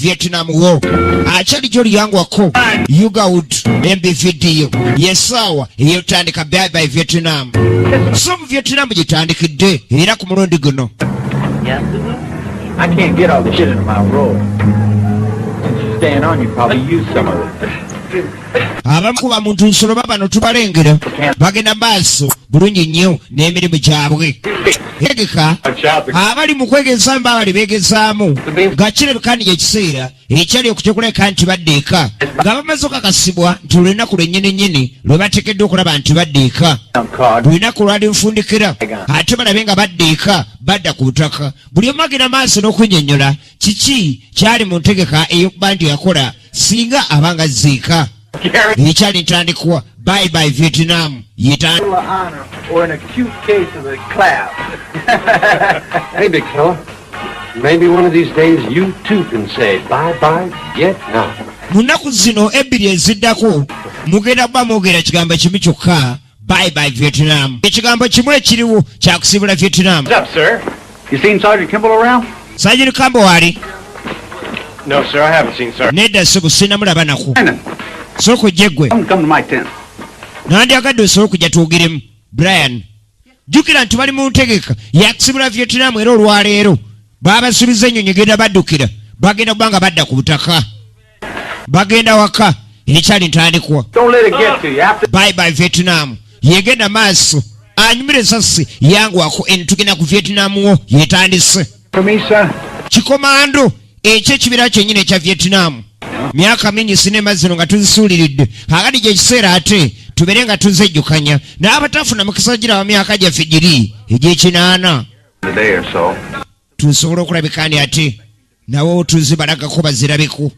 Vietnam War. Achali joli yangu wako Yuga Wood MB video yesawa yotandika bye bye Vietnam. Some Vietnam jitandikidde era ku mulundi guno. I can't get all the shit into my roll. Since staying on, you probably use some of it. Abamu ku bamuntu nsolo bano tubalengera bagenda maaso bulungi nnyo n'emirimu gyabwe. Egeka abali mu kwegeza mbabali beegezaamu nga kirabikani ekiseera ekyali okukyokuleka nti badde eka nga bamaze okakasibwa nti olunaku lwennyini lwe bateekeddwa okulaba nti badde eka. Olunaku lwali nfundikira ate balabe nga badde eka badda ku butaka. Buli omu agenda maaso n'okunnyonnyola kiki kyali mu ntegeka ey'okuba nti yakola singa abanga ziika. Ekyali ntandikwa bye bye Vietnam yetandikwa. Or an acute case of the clap. Hey, big fella. Maybe one of these days you too can say bye-bye Vietnam. Munaku zino ebbiri eziddako mugenda kuba mwogera ekigambo kimu kyokka bye bye Vietnam. Ekigambo kimu ekiriwo kyakusibula Vietnam. What's up, sir? You seen Sergeant Kimball around? Sergeant Campbell ali? No, sir, I haven't seen Sergeant. Nedda sibu sinamulaba nako. Soko jegwe. Come to my tent. Nandyagadde osobola okujja twogeremu. Brian. Jukira nti bali mu ntegeka yakusibula Vietnam era olwaleero baabasuubiza ennyonyi genda baddukira bagenda kubanga badda ku butaka bagenda waka ekyali ntandikwa. Bye bye Vietnam yegenda maaso anyumira esasi yangwako tugenda ku Vietnam wo yetandise kikomando ekyekibira kyennyini ekya Vietnam. Myaka mingi sinema zino nga tuzisuuliridde akati gyekiseera ate tubeere nga tuzejjukanya n'abatafuna mukisa gira wa myaka gyaffe giri egy'ekinaana tusobola okulabika ndi ate nawo tuzibalagako bazirabeku.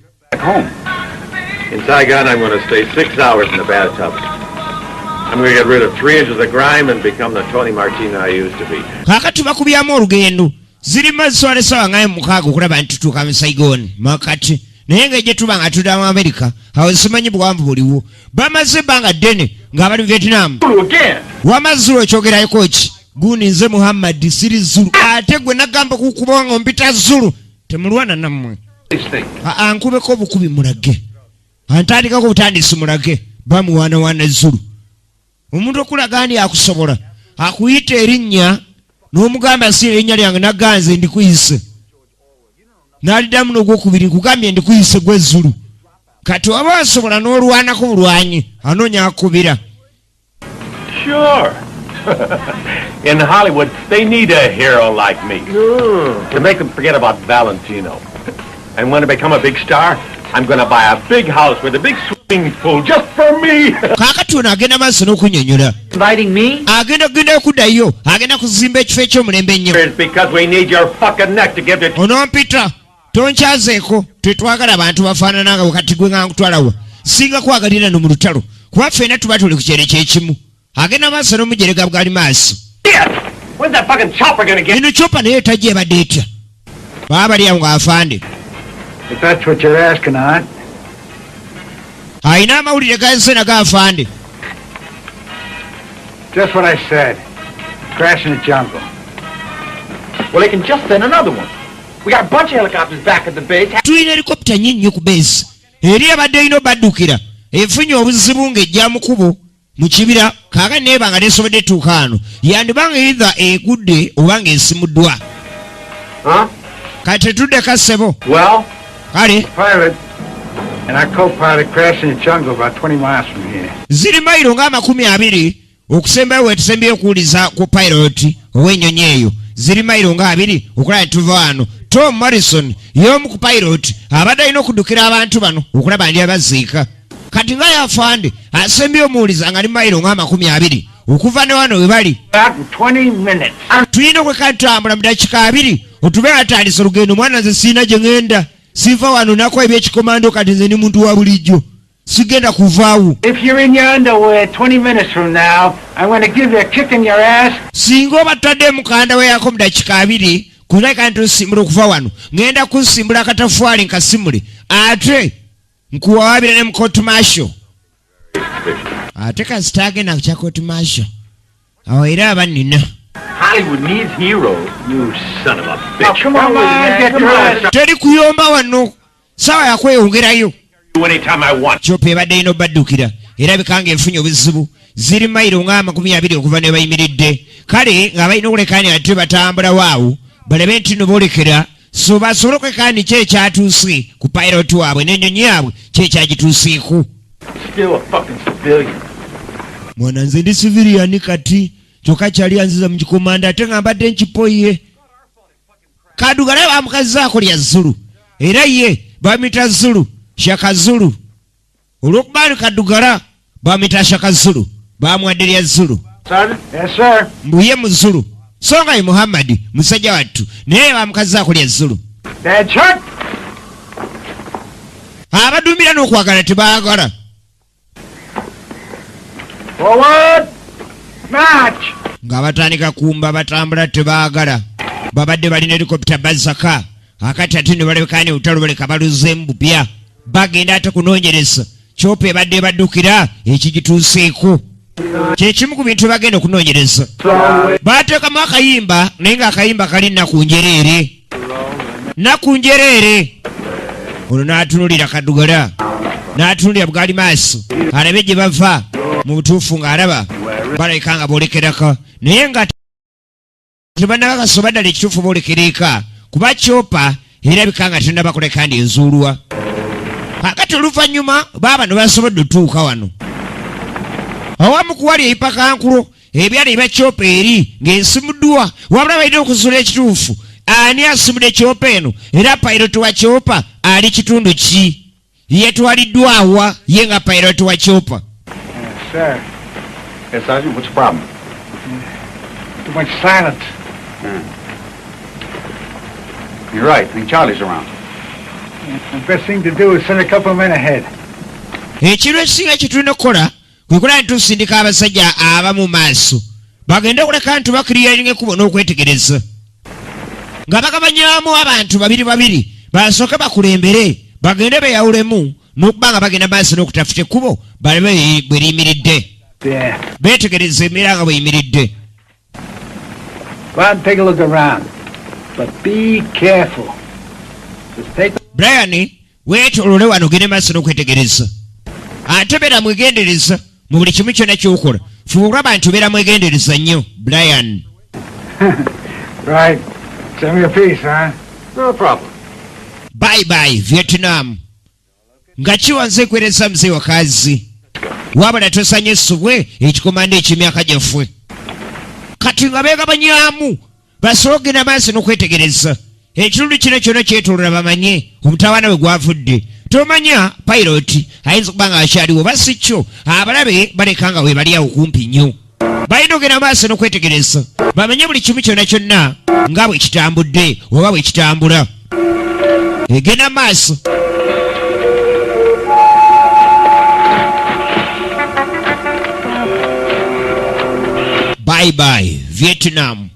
In Saigon, I'm going to stay 6 hours in the bathtub. I'm going to get rid of 3 inches of grime and become the Tony Martino I used to be. Kakati bakubyamu olugendo ziri mazwala essaawa nga mukaaga okulaba nti tutuuka mu Saigon makati naye nga ejje tuba nga tudda mu Amerika awo simanyi buwanvu buliwo bamaze ebbanga ddene ng'abali mu Vietnam. Wamazulu ekyogerayoko ki guuni nze Muhammad siri Zulu ate gwe nagamba kukuba nga mpita Zulu temulwana nammwe ankubeko obukubi mulage antandikako butandisi mulage bamuwaanawaana Zulu. Omuntu okulaga ndi akusobola akuyita erinnya n'omugamba si erinnya lyange naganze ndikuyise n'aliddamu n'ogwokubiri kugambye ndikuyise gwe Zulu kati waba wasobola n'olwanako bulwanyi anoonya akubira. Sure. In Hollywood, they need a hero like me to make them forget about Valentino. And when I become a big star, I'm going to buy a big house with a big swimming pool just for me. Kakati ono agenda maaso n'okunnyonnyola. Inviting me? Agenda okuddayo agenda kuzimba ekifo eky'omulembe ennyo. It's because we need your fucking neck to give it. Onompita tonkyazeeko tetwagala abantu bafaanana nga wakati gwe nga nkutwalawa singa kwagalira no mu lutalo kuba ffenna tuba tuli ku kyere kyekimu. Agenda maaso n'omujerega bw'ali maaso. When's that fucking chopper gonna get? Eno chopper naye tajja ebadde etya baba bali awo ng'afande. If that's what you're asking, Aunt. Ayina amawulire g'ensena g'afande. Just what I said. Crash in the jungle. Well, they can just send another one. We got a bunch of helicopters back at the base. Tulina helikopita nnyingi nnyo ku base eri abadde erina obaddukira efunye obuzibu ng'ejja mu kkubo mu kibira kaaka neeba nga tesobodde tuuka ano yandibanga either egudde oba ng'esimuddwa. Kati tetuddeka ssebo. Well, kale Pilot and our co-pilot crashed in the jungle about 20 miles from here. ziri mayiro nga 20 okusembayo wetusembyeyo okuwuliza ku pilot ow'ennyonyi eyo ziri mayiro nga 2 okulaba tuva wano. Tom Morrison y'omu ku pilot abadde alina okuddukira abantu bano okulaba ndi abaziika. Kati nga yafande asembyeyo omuwuliza nga ali mayiro nga 20 okuva ne wano we bali. Tulina okwekka tutambula mu dakiika 2 otube atandisa olugendo mwana nze siina gye ŋŋenda siva wano nakuwa ebyekikomando kati nze ni muntu wa bulijjo sigenda kuvaawo. If you're in your underwear 20 minutes from now, I'm going to give you a kick in your ass. Singa oba tutadde mukanda we yako mu dakiika 2 kuleka nti osimbula okuva wano ŋŋenda kusimbula akatafaali nkasimule ate nkuwawabira ne mu court martial. Ate kasita agenda kya court martial awo era abannina. Hollywood needs heroes. You son of a bitch. Oh, come on, get dressed. Teri kuyomba wano sawa yakweyongerayo. Anytime I want. Chopa ebadde ino baddukira era bikanga enfunye obuzibu ziri mayiro nga 20 okuva ne bayimiridde kale nga balina okulekaani ate batambula waawo balebe nti no boolekera so basobole okulekaani ki ekyatuuse ku pilot waabwe n'ennyonyi yaabwe ki ekyagituuseeko. Still a fucking civilian. Mwana nze ndi civilian kati kyokka kyali anziza mu kikomanda ate nga mbadde nkipoye. Kadugala bamukazizaako lya Zulu era ye bamita Zulu Shaka Zulu. Olw'okuba Kadugala bamita Shaka Zulu bamwadde lya Zulu. Sergeant? Yes, sir. Mbuye mu Zulu so nga ye Muhammad musajja wattu naye bamukazizaako lya Zulu. Dad shot? Abaduumira n'okwagala tebaagala. Forward! March! Nga batandika kumba batambula tebaagala. Babadde balina helikopita bazaka akati ate ne balabikaani olutalo baleka baluzeemu bupya bagenda ate kunoonyereza Chopa ebadde baddukira ekigituuseeko kyekimu ku bintu bagenda okunoonyereza. Baateekamu akayimba naye ng'akayimba kali Naku Njereere. Olwo n'atunulira Kadugala n'atunulira Bugaali maaso alabe gye bava mu butuufu ng'alaba balabika nga boolekerako naye nga tebannabakasoba ddala ekituufu boolekereka kuba Chopa erabika nga tennaba kuleka ndi enzuulwa. Akati oluvannyuma baaba ne basobodde otuuka wano awamu kuwali ebipakankulo ebyali ebya Chopa eri ng'esimuddwa wabula balina okuzuula ekituufu ani asimudde Chopa eno era pilot wa Chopa ali kitundu ki yetwaliddwa awa ye nga pilot wa Chopa. Yes, sir. Yes, Sergeant, what's the problem? Too much silence. You're right. I think Charlie's around. The best thing to do is send a couple of men ahead. Ekiro ekisinga kye tulina okukola kwe kulaba nti tusindika abasajja abamu maaso bagende okuleka nti bakiriyalinga ekkubo n'okwetegereza nga bagabanyaamu abantu babiri basooke bakulembere bagende beyawulemu n'okuba nga bagenda maaso n'okutafuta ekkubo balabe bwe liyimiridde beetegereza embeera nga bweyimiridde. Go out and take a look around. But be careful. Just take... Brian, weetoolole wano gende maaso n'okwetegereza ate beera mwegendereza mu buli kimu kyonna ky'okola fuba okulaba nti obeera mwegendereza nnyo Brian. Right. Send me a piece, huh? No problem. Bye Vietnam. Nga kiwanze ekwereza mzee wakazi wabula tosanye essubwe ekikomanda ekimyaka gyaffe kati nga beegabanyaamu basobole okugenda maaso n'okwetegereza ekitundu kino kyonna kyetoolola bamanye omutawaana bwe gwavudde. Tomanya pilot ayinza okuba nga akyaliwo oba si kyo abalabe baleka nga we bali awo kumpi nnyo balina okugenda maaso n'okwetegereza bamanye buli kimu kyonna nga bwe kitambudde oba bwe kitambula egenda maaso. Bye Vietnam.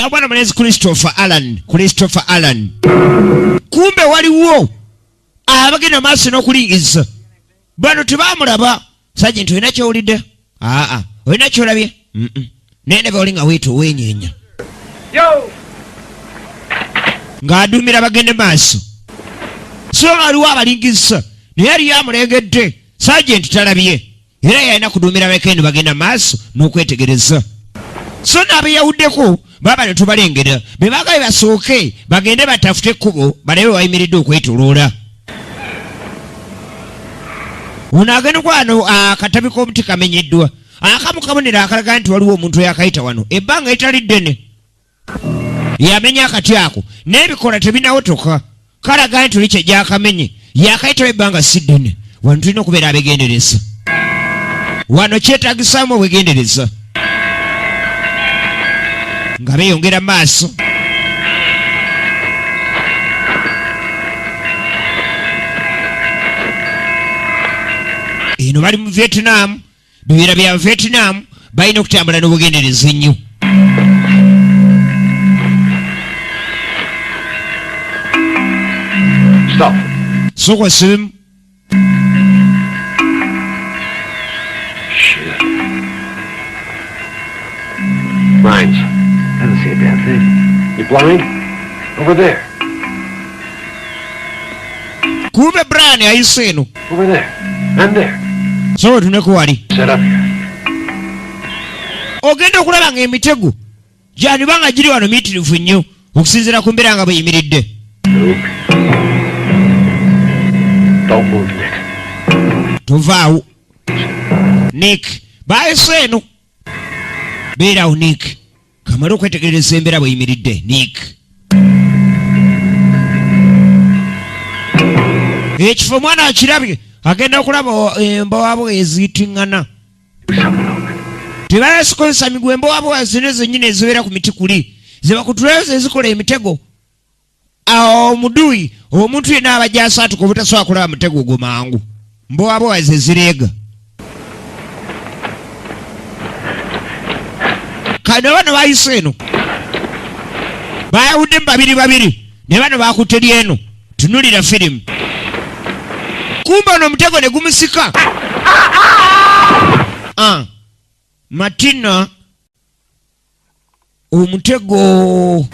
Bwana mwenezi Christopher Allen. Kumbe waliwo abagenda maaso n'okulingiza bano tebamulaba. Sergeant olina kyowulidde? Olina kyolabye? Naye ne baolinga weeto weenyeenya ng'aduumira bagende maaso so nga aliwo abalingisa naye aliyo amulengedde Sergeant talabye era yalina kuduumira bekendi bagenda maaso n'okwetegereza so n'abeyawuddeko baba ne tubalengera be baagabe basooke bagende batafute ekkubo balabe wayimiridde okwetooloola. Ono agenda kwano akatabi k'omuti kamenyeddwa akamu kabonero akalaga nti waliwo omuntu yakayita wano ebbanga etali ddene yamenya akati ako n'ebikola tebinawotoka kalaga nti oli kyegyakamenye yakayitawo ebbanga si ddene. Wano tulina okubeera abegendereza wano kyetaagisaamu obwegendereza nga beeyongera maaso. Eno bali mu Vietnam bibira bya Vietnam balina okutambula n'obugendereza ennyo. Stop. Sokwa simu. Shit. Mines. I don't see a damn thing. You blind? Over there. kumbe Brian ayise eno. Over there. And there. So tuneko wali. Set up here. Ogenda okulaba ng'emitego gyandibanga giri wano miitirivu nnyo okusinziira ku mbeera nga bweyimiridde. Luke. Don't move, Nick. Tovaawo. Nick baayise eno. Beerawo Nick. Kamala okwetegereza embeera bweyimiridde Nick. Ekifo mwana akirabye agenda okulaba embowaabo eziitiŋŋana. Tebaasikozesa migwa embowaabo zino zennyini ezibeera ku miti kuli ze bakutulayo ezikola emitego. Awo omuduyi omuntu yenna abajja asaatuka obutasobola kulaba mutego ogwo mangu. Mbowaabo ze zireega. Kano bano bayise eno bayawuddemu babiri ne bano bakutte lyeno. Tunulira firimu. Kumba ono omutego ne gumusika. Matina omutego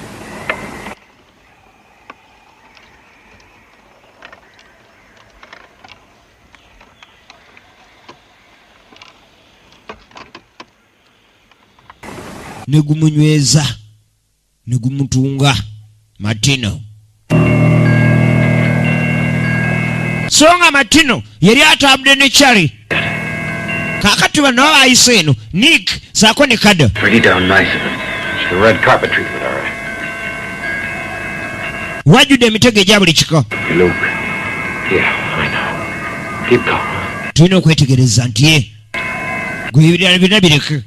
ne gumunyweza ne gumutunga Matino. Songa Matino yali atambudde ne Charlie. Kakati bano bayise eno Nick saako ne Kada. Pretty down nice of him. It's the red carpet treatment, all right. Wajjudde emitego egya buli kika. Hey, Luke. Yeah, I know. Keep calm. Tulina okwetegereza nti gwe ebirala byonna bireke.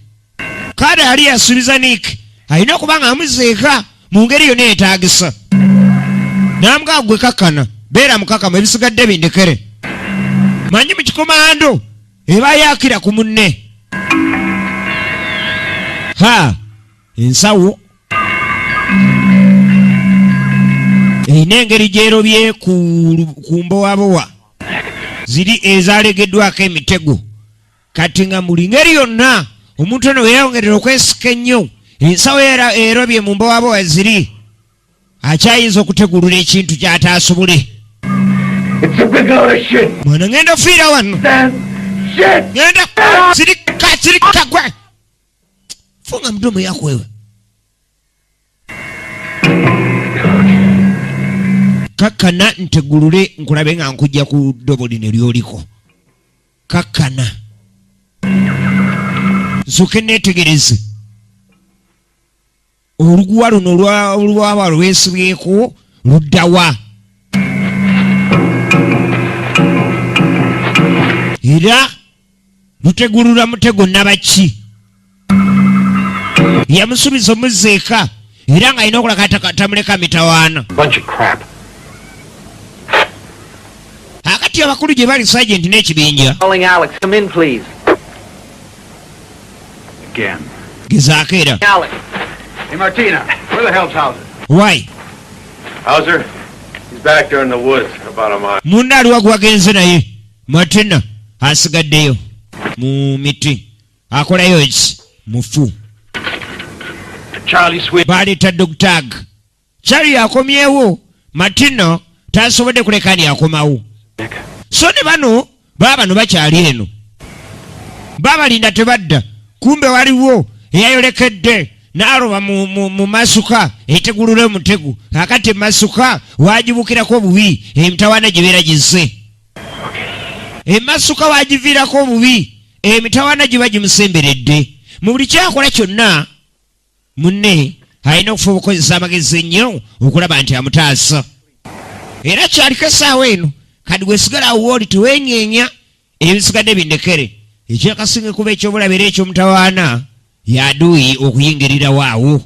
Kada yali yasuubiza Nick alina okuba nga amuzeeka mu ngeri yonna eyeetaagisa. N'amugaa gwe kakkana beera mukakamu ebisigadde bindekere. Manyi mu kikomando eba yaakira ku munne. Ensawo erina engeri gyerobye ku mbowabowa ziri ezalegeddwako emitego. Kati nga buli ngeri yonna omuntu ono weeyongerera okwesika ennyo ensawo erobye mu mbowabowa ziri akyayinza okutegulula ekintu ky'ataasobole. Mwana ngenda ofiira wano. Ngenda sirika gwe. Funga mdomo yako wewe. Kakkana ntegulule nkulabe nga nkujja ku ddobo lino lyoliko. Kakkana. Nsooke neetegereze. Oluguwa luno olwaba lwesibyeko luddawa. Era lutegulula mutego nabaki. Yamusuubiza omuzeeka era nga alina okulaka tamuleka mitawaana. Bunch of crap. Akati abakulu gye bali Sergeant n'ekibinja. Calling Alex. Come in, please. Again. Gezaako era. Alex. Hey, Martina. Where the hell's Hauser? Why? Hauser? He's back there in the woods about a mile. Munna aliwa gwagenze naye. Martina asigaddeyo mu miti. Akolayo eki mufu. Charlie Sweet. Baleeta Dr. Charlie akomyewo. Martina tasobodde kuleka ani akomawo. So ne bano bano bakyali eno. Babalinda tebadda. Kumbe waliwo eyayolekedde n'aloba mu masuka etegulula omutego. Kakati emasuka wagibukirako obubi emitawaana gibeera gizze. Emasuka wagiviirako obubi emitawaana giba gimusemberedde. Mu buli kyakola kyonna munne alina okufuba okukozesa amagezi ennyo okulaba nti amutaasa. Era kyaliko essaawa eno kati gwesigala awo oli teweenyeenya ebisigadde bindekere. Ekyakasinga kuba ekyobulabe era ekyomutawaana y'aduuyi okuyingirira waawo.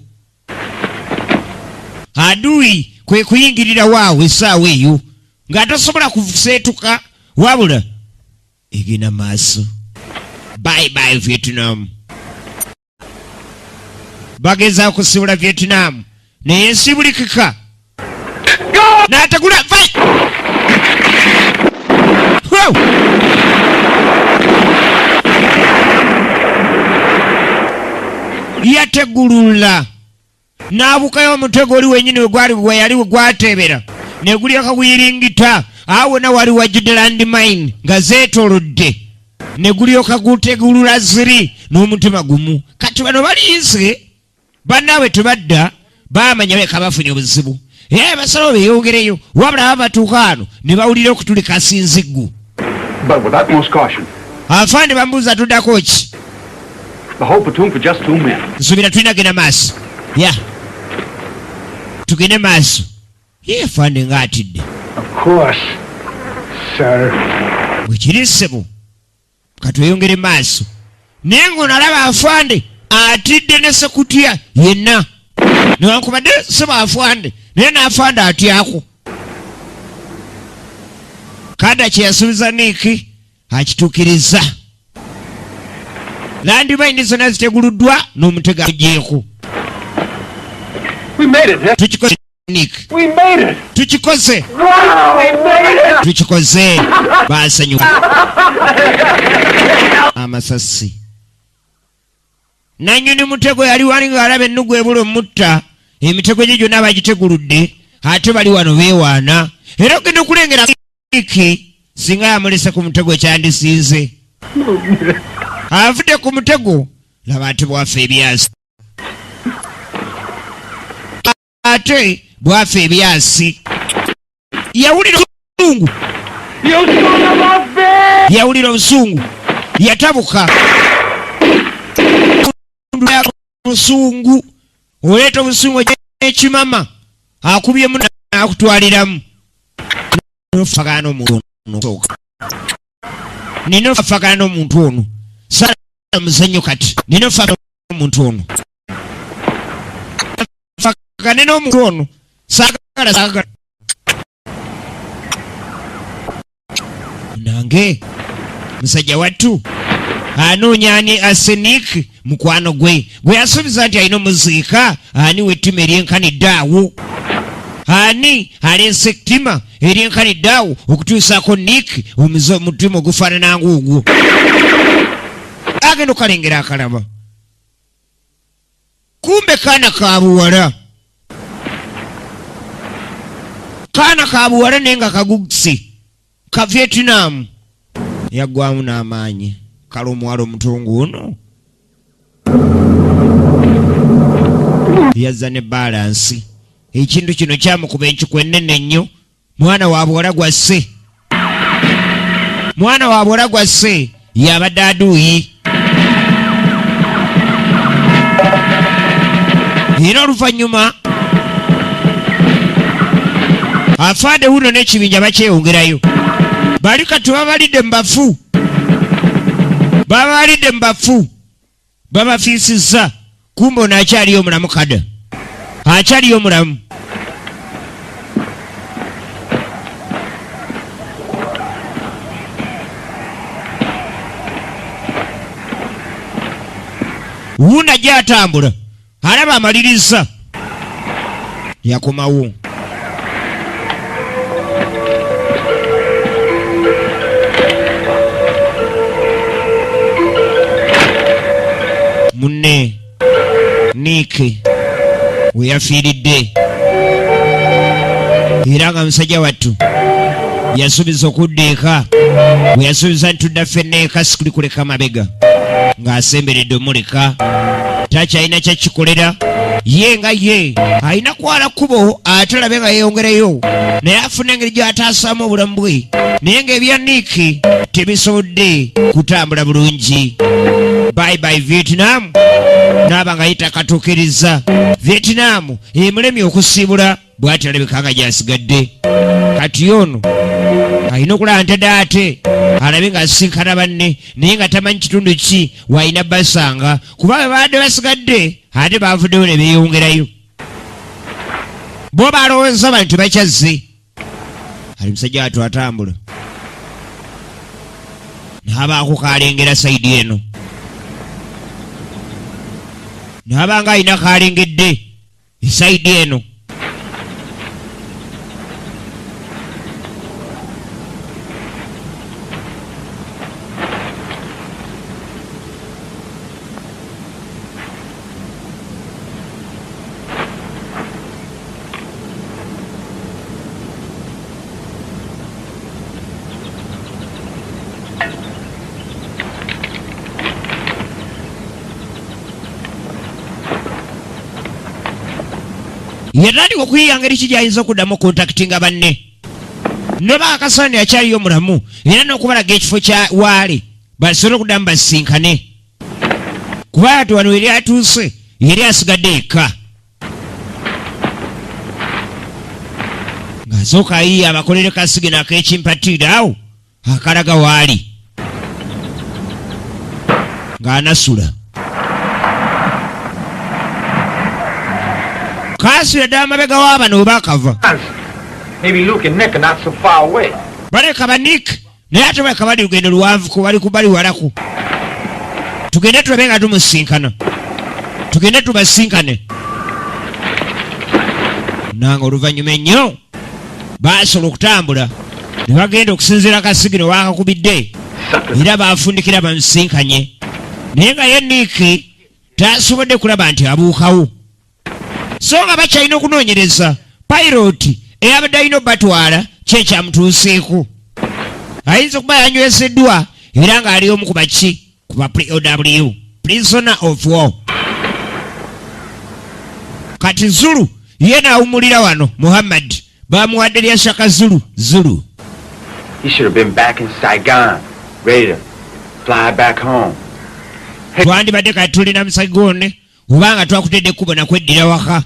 Aduuyi kwe kuyingirira waawo essaawa eyo nga tasobola kuseetuka wabula egenda maaso. Bye bye Vietnam. Bageza kusibula Vietnam naye nsibulikika n'ategula vai. yategulula n'abukayo omutego oli wenyini we yali gwatebera ne gulyoka guyiringita awona wali wajjudde landmine nga zeetolodde ne gulyoka gutegulula ziri n'omutima gumu. Kati bano baliyize bannaabwe tebadda baamanya beka bafunye obuzibu basalawo beeyongereyo wabula babatuuka ano ne bawulira okutulika asinziggu. But with utmost caution. Afaande bambuuza tuddako ki? The whole platoon for just 2 men. Nsuubira tulina genda maaso. Tugende maaso. Afaande ng'atidde. Of course, sir. Bwekiri ssebo katweyongere maaso naye ng'onalaba afaande atidde ne sekutya yenna newankubadde sebo afaande naye n'afaande atyako. Kada kye yasuubiza Nick akituukiriza. Landmine zonna ziteguluddwa n'omutego agyeko. We made it. Tukikoze Nick. We made it. Tukikoze. Wow, we made it. Tukikoze. Baasanyuka. Amasasi. Nannyini mutego yali wali ng'alaba ennugu ebula omutta. Emitego gye gyonna bagiteguludde ate bali wano beewaana. Era ogenda okulengera Nick singa yamulese ku mutego kyandisiize. Avudde ku mutego laba ate bwafa ebyasi. Ate bwafa ebyasi. Yawulira obusungu. Yawulira obusungu. Yatabuka. Obusungu. Oleeta obusungu ekimama. Akubye mu akutwaliramu. Nofagana omuntu ono. Ninofagana omuntu ono. Sala muzanyo kati. Ninofagana omuntu ono. Fagana n'omuntu ono. Sagala. Nange musajja wattu anoonya ani Nick mukwano gwe yasuubiza nti alina omuziika ani wettima eryenkanidde awo. Ani aleese ettima eryenkanidde awo okutuusaako Nick omutima ogufaanana ng'ogwo. Agenda okalengera akalaba. Kumbe kaana ka buwala. Kaana ka buwala naye nga kaguguse. Ka Vietnam. Yaggwamu n'amaanyi. Kale omuwala omutungu ono yazza ne balansi. Ekintu kino kyamukuba enkiku ennene ennyo. Mwana wa buwala gwasse. Mwana wa buwala gwasse yabadde aduuyi. Era oluvannyuma afaade wuno n'ekibinja bakyeyongerayo. Bali kati babalidde mu bafu. Babalidde mu bafu. Babafiisizza. Kumbe ono akyaliyo omulamu kada. Akyaliyo omulamu. Wuno ajja atambula. Alaba amaliriza. Yakomawo. Munne Nick we yafiiridde era nga musajja wattu yasuubiza okudda eka bwe yasuubiza nti tudda ffenna eka sikuli kuleka mabega ng'asemberedde omuleka takyalina kyakikolera ye nga ye alina kwala kkubo ate alabe nga yeeyongereyo naye afuna engeri gy'ataasaamu obulamu bwe naye ng'ebya Nick tebisobodde kutambula bulungi. Bye Vietnam. Naaba nga yitakatuukiriza. Vietnam emulemye okusiibula bw'ati alabika nga gy'asigadde. Kati ono alina okulaba ntadde ate alabe ng'asisinkana banne naye nga tamanyi kitundu ki w'alina basanga kuba bwe baadde basigadde ate baavuddeyo ne beeyongerayo. Bo balowooza bano tebakyazze. Ali musajja wattu atambula. N'abaako kaalengera sayidi eno. N'abanga alina kaalengedde esayidi eno. yatandika okuyiiya ngeri ki gy'ayinza okuddamu okontakitinga banne noba akasaani akyaliyo mulamu era n'okubalaga ekifo kya waali basobole okuddamu basisinkane kuba ati wano eri atuuse yeri asigadde eka ng'asooka ayiiya abakolere kasigino ak'ekimpatiira awo akalaga waali ng'anasula kaasula ddala amabega w'abano oba akava Maybe Luke and Nick are not so far away. baleka ba Nick naye ate baleka bali lugendo luwanvuko bali kubali walaku tugende tulabe nga tumusisinkana tugende tubasinkane nanga oluvannyuma ennyo baasobola okutambula ne bagenda okusinziira kasigino waakakubidde era baafundikira bamusisinkanye naye nga ye Nick taasobodde kulaba nti abuukawo so nga bakyalina okunoonyereza piloti eyabadde alina obatwala kyekyamutuuseeko ayinza okuba yanyweseddwa era ng'ali omu ku baki ku ba POW prisoner of war kati Zulu ye naawumulira wano Muhammad bamuwadde lya Shaka Zulu He should have been back in Saigon, ready to fly back home. twandibadde kati tulina mu Saigon oba nga twakutedde ekkubo nakweddira waka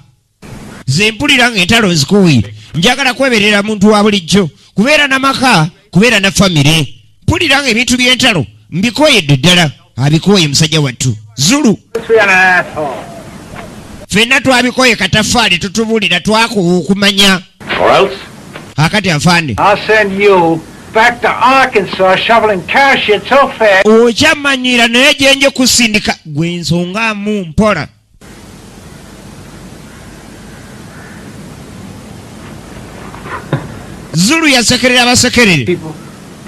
ze mpulira ng'entalo nzikuwire njagala kweberera muntu wa bulijjo kubeera n'amaka kubeera na famire mpulira ng'ebintu by'entalo mbikoyedde ddala abikoye musajja wattu Zulu ffenna twabikoye katafaali tutubulira twakukumanya Or else, akati afande I'll send you back to Arkansas shoveling cash shit so fast. okyamanyira naye gyenje kusindika gwe nsongamu mpola Zulu yasekerera abasekerere People,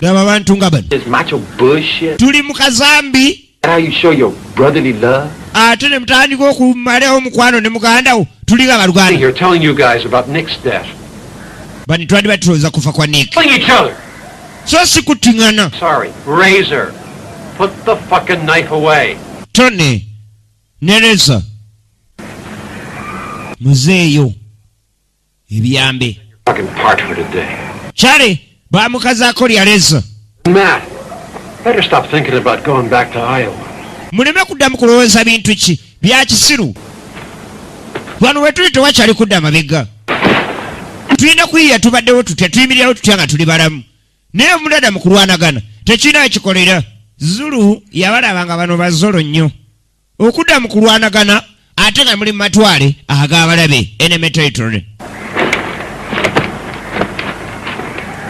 daba bantu nga bano this macho bullshit. tuli mu kazambi That's how you show your brotherly love. ate ne mutandika okumalawo omukwano ne mugandawo tuli nga baluganda Here telling you guys about Nick's death. bani twali batulowooza kufa kwa Nick Killing each other. so si kuttiŋŋana Sorry. Razor. Put the fucking knife away. tone nereza muzeeyo ebyambe Fucking part for today. kyale bamukazaako lyaleza Matt, better stop thinking about going back to Iowa. muleme kuddamu kulowooza bintu ki bya kisiru wano we tuli tewakyali kudda mabega tulina kuyiya tubaddewo tutya tuyimirirawo tutya nga tuli balamu naye omulada mu kulwanagana tekirina ekikolera Zulu yabalaba nga bano bazolo nnyo okudda mu kulwanagana ate nga muli mu matwale ag'abalabe enemy territory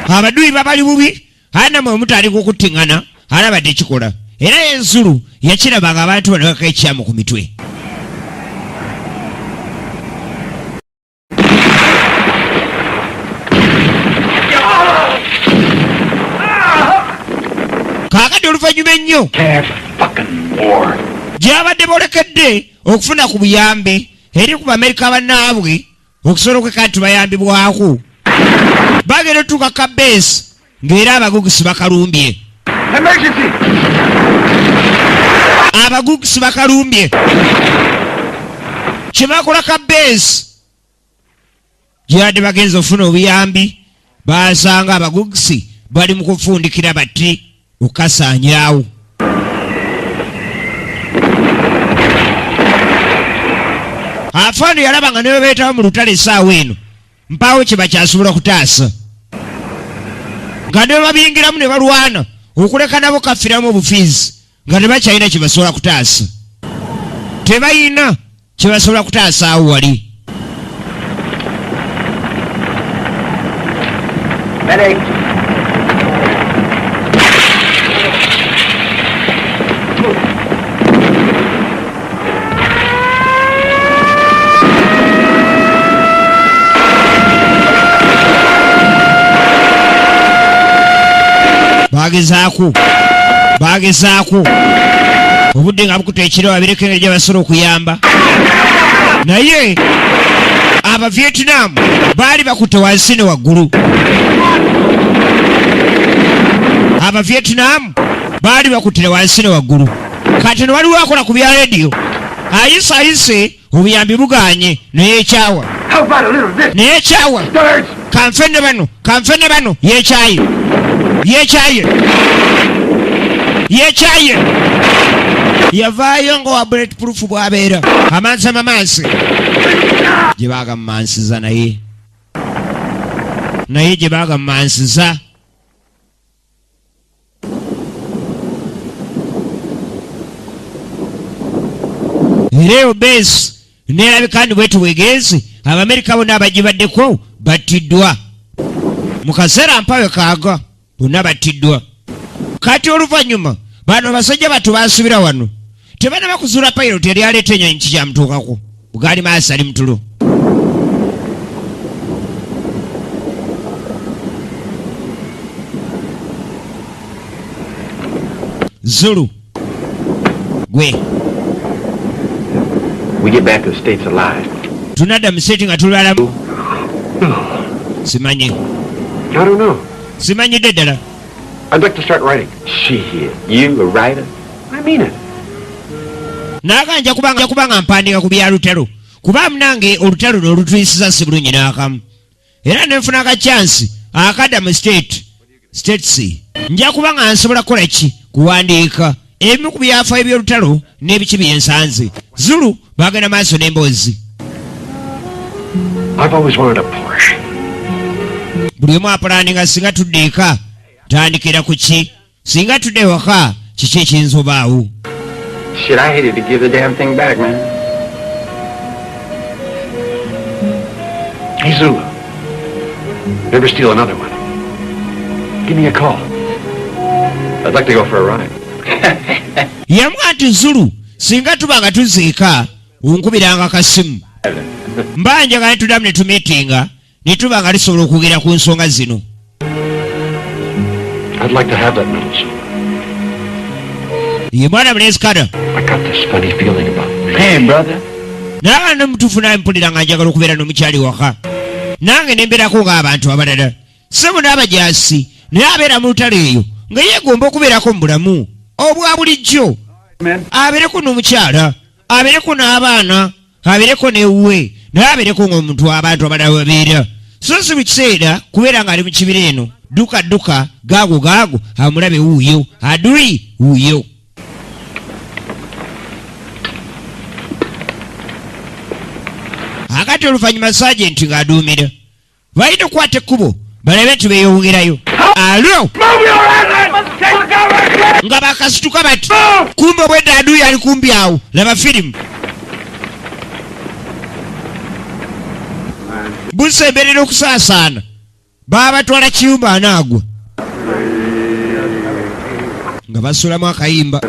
abaduyi babali bubi anamwe omutandika okuttiŋŋana alabadde ekikola era ye Zulu yakirabanga abantu bano bakaka ekyamu ku mitwe kaakati oluvannyuma ennyo gyabadde bolekedde okufuna ku buyambi eri ku bamerika bannaabwe okusobola okwekati tubayambibwako bagenda otuuka kabeesi ng'era abagugisi bakalumbye Emergency! abagugisi bakalumbye kyebakola kabeesi gyabadde bagenza okufuna obuyambi basanga abagugisi bali mu kufundikira bati okukasaanyaawo afaano yalaba nga ne bebeetawo mu lutale essaawa eno mpaawo kye bakyasobola kutaasa nga ne babingiramu ne balwana okuleka nabo kaffiramu obufiizi nga tebakyalina kye basobola kutaasa tebayina kye basobola kutaasa awo wali Medic! bagezaako obudde nga bukuta ekiro babireko engeri gye basobola okuyamba naye Abavietnam baali bakutte wansi ne waggulu Abavietnam baali bakuttire wansi ne waggulu kati ne waliwo akola ku bya rediyo ayise obuyambi buganye naye ekyawa How about a little of this? naye kyawa Sturge! kanfene bano yekyaye yavaayo nga wa bulletproof bw'abeera amansi amamansi gye baagamumansiza naye gye baagamumansiza era eyo beesi neerabika ndi bwetu bwegenzi abamerika bonna abagibaddeko battiddwa mu kaseera mpawe kaaga bonna battiddwa kati oluvannyuma bano abasajja batu baasubira wano tebanaba kuzuula payiroti yali aleeta ennyonyi kikyamutuukako bugaali maasi ali mutulo Zulu gwe We get back to the States alive. tunadda mu state nga tulwalamu simanyi I don't know. simanyidde ddala I'd like to start writing. Shit, you a writer? I mean it. naga nja kubanga mpandiika ku bya lutalo kuba munange olutalo n'olutuyisiza si bulungi n'akamu era nenfuna akacyansi akadda mu states nja kubanga nsobola kukola ki kuwandiika ebimu ku byafaayo by'olutalo n'ebiki byensanze Zulu bagenda maaso n'emboozi I've always wanted a Porsche. buli omu apulaninga singa tudde eka tandikira ku ki singa tudde ewaka kiki ekiyinza obaawo Shit, I hated to give the damn thing back, man. Hey, Zulu. Never steal another one. Give me a call. I'd like to go for a ride. yamwa nti Zulu singa tuba nga tuziika onkubiranga kasimu mba njagala ne tuddamu ne tumiitinga ne tuba nga lisobola okwogera ku nsonga zino I'd like to have that medal, Zulu. ye mwana muleskada I got this funny feeling about it. Hey, brother. naaba nomutuufu naye mpulira nga njagala okubeera n'omukyali waka nange nembeerako ng'abantu abalala sebo n'abajaasi naye abeera mu lutalo eyo nga yeegomba okubeerako mu bulamu obwa bulijjo abeereko n'omukyala abeereko n'abaana abeereko n'ewuwe naye abeereko ng'omuntu abantu abalala babeera so si buli kiseera kubeera ng'ali mu kibira eno dduka gaago amulabe wuuyo adui wuuyo akati oluvannyuma saajenti ng'aduumira balina okukwata ekkubo balabe nti beeyongerayo alo nga bakasituka bati kumbe obwedda adui ali kumbi awo laba firimu busemberera okusaasaana baabatwala kiyumba anaagwa nga basulamu akayimba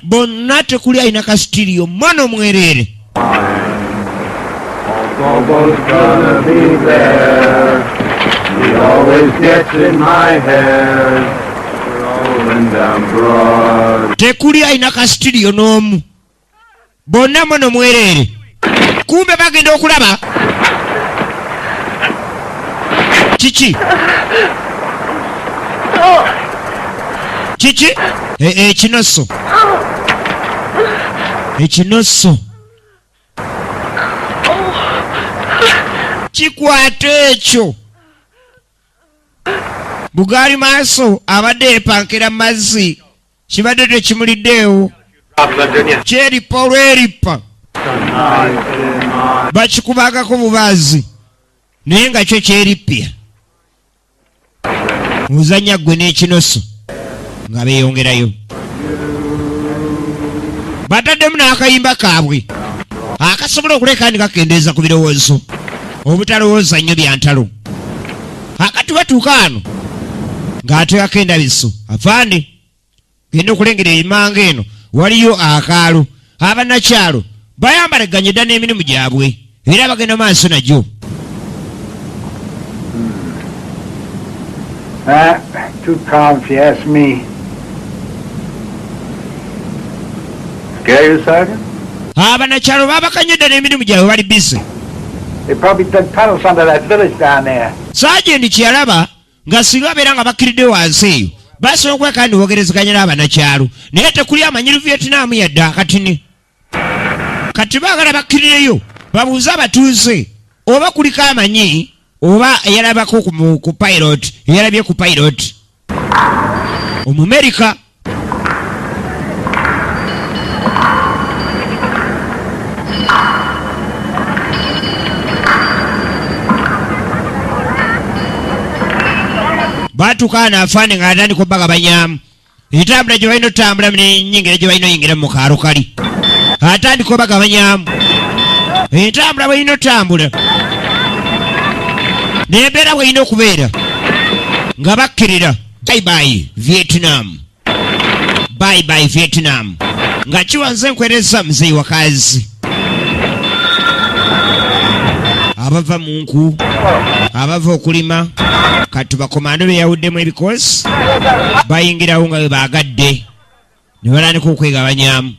bonna tekuli alina kasitiriyo mwana omwereere Bobo's gonna be there. He always gets in my head. Rolling down broad. tekuli alina kasitiriyo n'omu bonna mwana omwereere kumbe bagenda okulaba kiki ekinoso kikwata ekyo bugaali maaso abadde yepankera mu mazzi kibadde tekimuliddeewo kyeripa olweripa bakikubagako bubaazi naye nga kyo kyerippya ozanya ggwe n'ekinoso nga beeyongerayo bataddemu n'akayimba kaabwe akasobola okuleka ndi kakendeeza ku birowoozo obutalowooza nnyo bya ntalo akati batuuka ano ng'ateekako endabiso afande genda okulengera emanga eno waliyo akaalo abannakyalo bayambalaganye dda n'emirimu gyabwe era bagenda maaso nagyo Too calm if you ask me. Scare you, Sergeant? abannakyalo babakanye dda n'emirimu gyabwe bali bise They probably dug tunnels under that village down there. saagenti kyeyalaba nga singa babeera nga bakkiridde wansi eyo basobola okwekandi bogerezeganya n'abanakyalo naye tekuli amanyiru Vietnam yadde akatini kati baagala bakkirireyo babuuze abatuuze oba kuliko amanyi oba eyalabako ku pilot eyalabye ku pilot Omumerika. Batukaana afaane nga atandika obbagabanyamu entambula gye balina otambula n'ennyingira gye balina oyingira mu kaalo kali atandika obbagabanyamu entambula bwelina otambula n'embeera bwelina okubeera nga bakkirira bye Vietnam bye Vietnam nga kiwanze nkwereza muzeyi wakazi abava mu nku abava okulima kati bakomando beyawuddemu ebikosi bayingirawo nga bwe baagadde ne batandika okwegabanyamu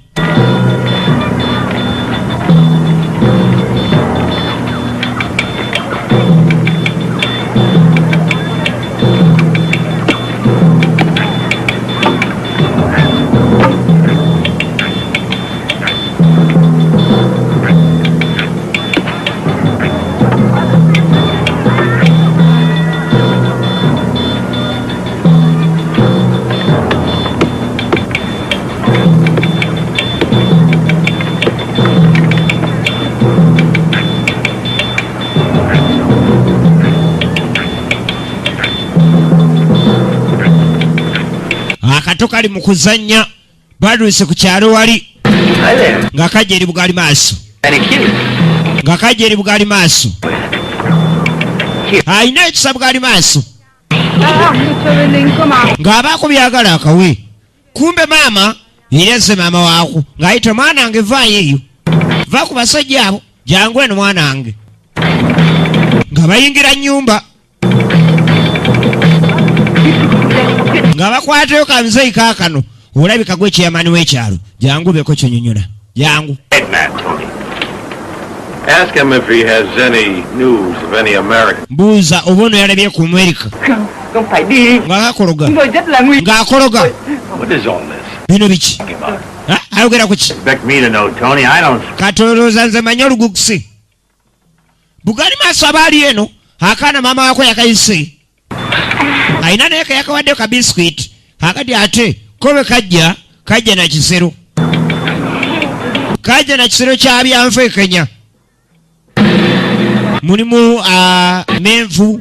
akato kali mu kuzannya baduse ku kyalo wali nga kajja eri bugali maaso nga kajja eri bugali maaso ayina ekisa bugali maaso ng'abaako byagala akawe kumbe maama yereze maama waako ng'ayita mwana wange vaayo eyo va ku basajja abo jangu eno mwana wange nga bayingira nnyumba nga bakwatayo kamuzeyi kaakano olabika gwe kyeyamani w'ekyalo jangu beko kyonyonyola jangu. Hey, man, Tony. Ask him if he has any news of any American. Buuza oba ono yalabye ku Amerika Không phải đi. ng'akologa Người rất là nguy. ng'akologa What is all this? bino biki Talking about? ayogera ku ki Expect me to know, Tony. I don't. katolooza nze manye olugukusi bugali maaso abaali eno akaana maama waako yakayise ayina naye kayakawaddeyo ka biscuit akati ate kobe kajja na kisero kajja na kisero kya byanfeekenya mulimu menvu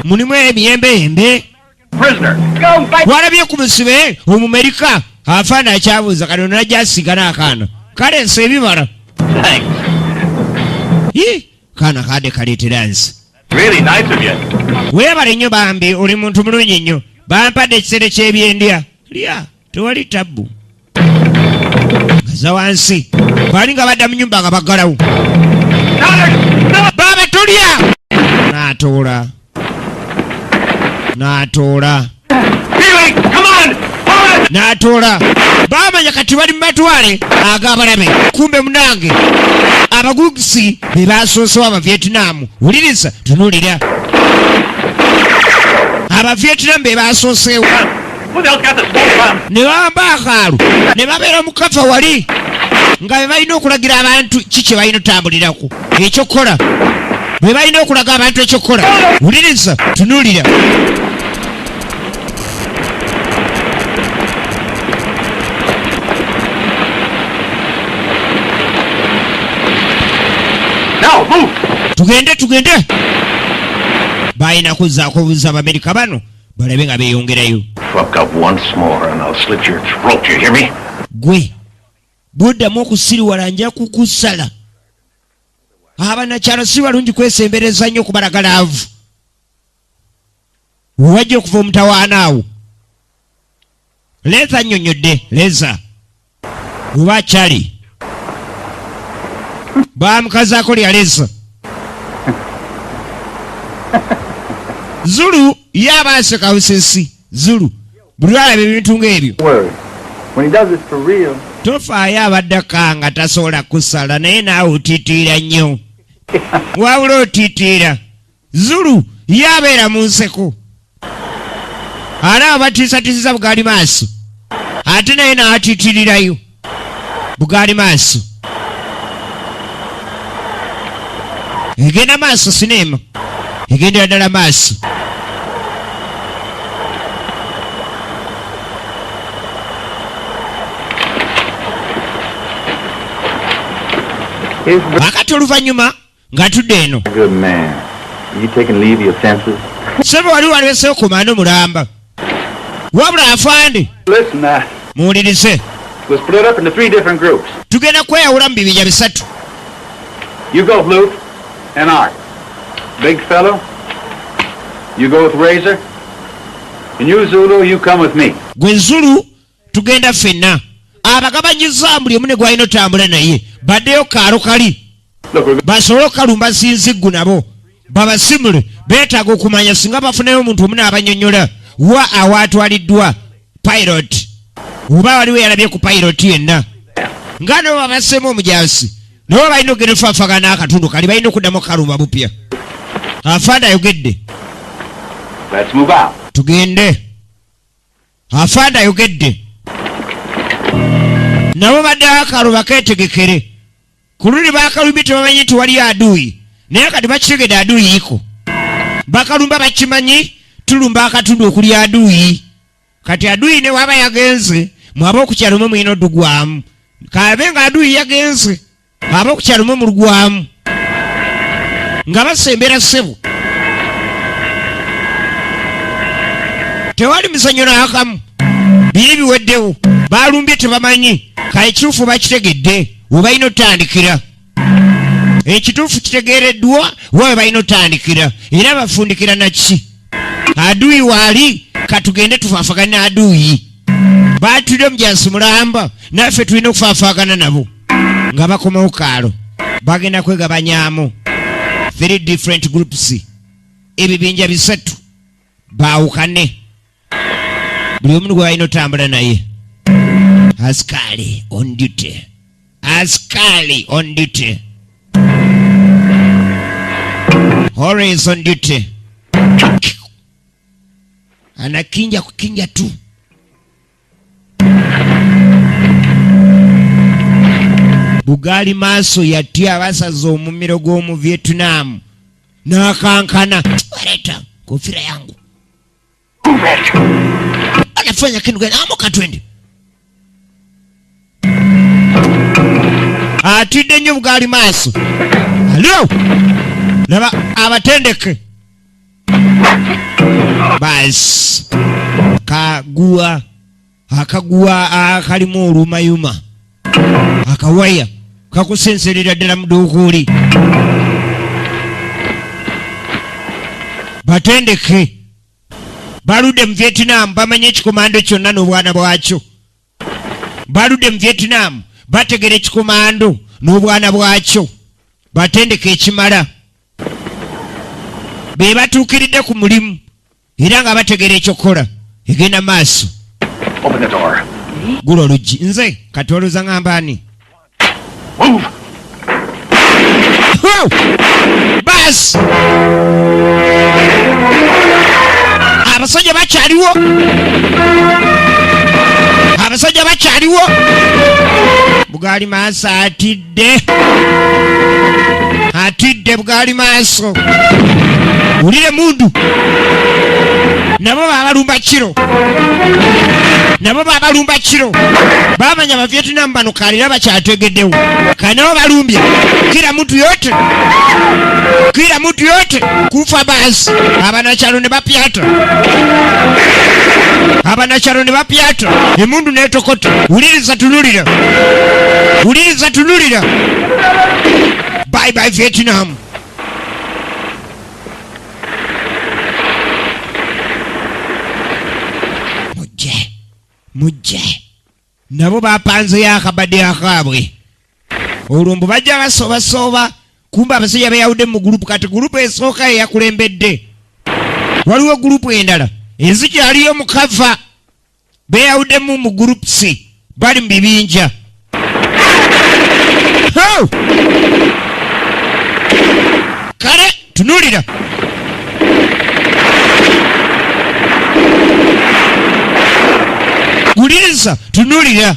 mulimu emiyembeyembe Prisoner. Không phải. walabye ku musibe Omumerika afaana akyabuuza kati ono najja asiga n'akaana kale nsi ebibala Thanks. kaana kadde kaleetera nsi Really nice of you. weebale nnyo bambi oli muntu mulungi nnyo bampadde ekisere ky'ebyendya lya tewali tabbu gaza wansi bali nga badda mu nyumba nga baggalawo baaba tolya n'atoola Feeling, come on! Forward! n'atoola baamanya kati bali mu matwale ag'abalabe kumbe munange abagugusi be basoosewo Abavietnaamu wuliriza tunuulira Abavietnaamu be basoosewo Who the hell's got the smoke bomb? ne bamba akaalu ne babeera mu kafa wali nga be balina okulagira abantu ki kye balina otambulirako ekyokukola be balina okulaga abantu ekyokukola wuliriza tunuulira Now, move! tugende balina kuzzaako obuuza Abamerika bano balabe nga beeyongerayo Fuck up once more and I'll slit your throat, you hear me? gwe bw'oddamu okusiriwala nja kukusala abanakyalo si balungi kwesembereza nnyo okubalagalaavu wewajja okuva omutawaana awo leeza nnyonnyodde leeza oba akyali bamukazaako lya leeza Zulu yabaaseka busesi Zulu buli alaba ebintu ng'ebyo Word. When he does it for real. tofaayo abaddaka nga tasobola kusala naye naawe otiitiira nnyo wabula otiitiira Zulu yabeera mu nseko alaba batiisatiisiza bugaali maaso ate naye n'atiitirirayo bugaali maaso egenda maaso sineema egendera ddala maaso akati oluvannyuma ng'atudde eno Good man. You taking leave of your senses? sebe wali waleseewo komando mulamba wabula afande Listen, muwulirize we'll split up into 3 different groups. tugenda kweyawula mu bibinja bisatu You go with Luke and Art. Big fellow, you go with Razor. And you, Zulu, you come with me. gwe zulu tugenda ffenna abagabanyiza buli omu ne gwalina otambula naye baddeyo kaalo kali Look, we're basobole okalumba sinziggu nabo babasimule beetaaga okumanya singa bafunayo omuntu omu n'abanyonnyola wa awaatwaliddwa pilot oba waliwo yalabye ku pilot yenna nga nabo babasseemu omujaasi nabo balina okugenda ofaafagana n'akatundu kali balina okuddamu okalumba bupya afaanda ayogedde let's move out. tugende afaanda ayogedde nabo baddeho akaluba keetegekere ku luli bakalumbi tebamanyi nti wali aduuyi naye kati bakitegedde aduuyiko bakalumba bakimanyi tulumba akatundu okuli aduuyi kati aduuyi ne waba yagenze mwaba okukyaluma mulina oddugwamu kabe nga aduuyi yagenze aba okukyaluma mulugwamu nga basembera ssebo tewali mizanyo n'akamu biri biweddewo balumbye tebamanyi kale ekituufu bakitegedde we balina otandikira ekituufu kitegeereddwa wawe balina otandikira era bafundikira naki aduuyi waali katugende tufaafagane aduuyi baatulire omujansi mulamba naffe tulina okufaafagana nabo nga bakomawo kaalo bagenda kwegabanyaamu 3 different groups ebibinja bisatu baawukane buli omuntu gwe balina otambula naye askari on duty askari on duty always on duty anakinja kukinja tu bugaali maaso yatya abasaza omumiro gw'omu Vietnam n'akankana waleta kofira yangu anafanya kintu gani amuka twende atidde nnyo bugaali maaso alo laba abatendeke basi akaguwa akalimu olumayuma akawaya kakusenserera ddala muduukuuli batendeke baludde mu Vietnam bamanye ekikomando kyonna n'obwana bwakyo baludde mu Vietnam bategera ekikomando n'obwana bwakyo batendeke ekimala be batuukiridde ku mulimu era nga bategera ekyokukola egenda maaso Open the door. gula oluggi nze kati olowooza ngamba ani Move! basi abasajja bakyaliwo abasajja bakyaliwo bugaali maaso atidde bugaali maaso ulire mundu nabo babalumba kiro bamanya ba Vietnam bano kalira bakyategeddewo kale nabo balumbye kila mtu yote kufa basi abanakyalo ne bapyata emundu netokota uliriza tunulira bye bye Vietnam mujje nabo bapanzeyo akabadde akaabwe olwo mbu bajja basoobasooba kumba abasajja beyawudde mu gurupu kati gurupu esooka eyakulembedde waliwo gurupu endala ezikyaliyo mu kava beyawuddemu mu gurupu C bali mu bibinja kale tunulira Wuliriza, tunuulira.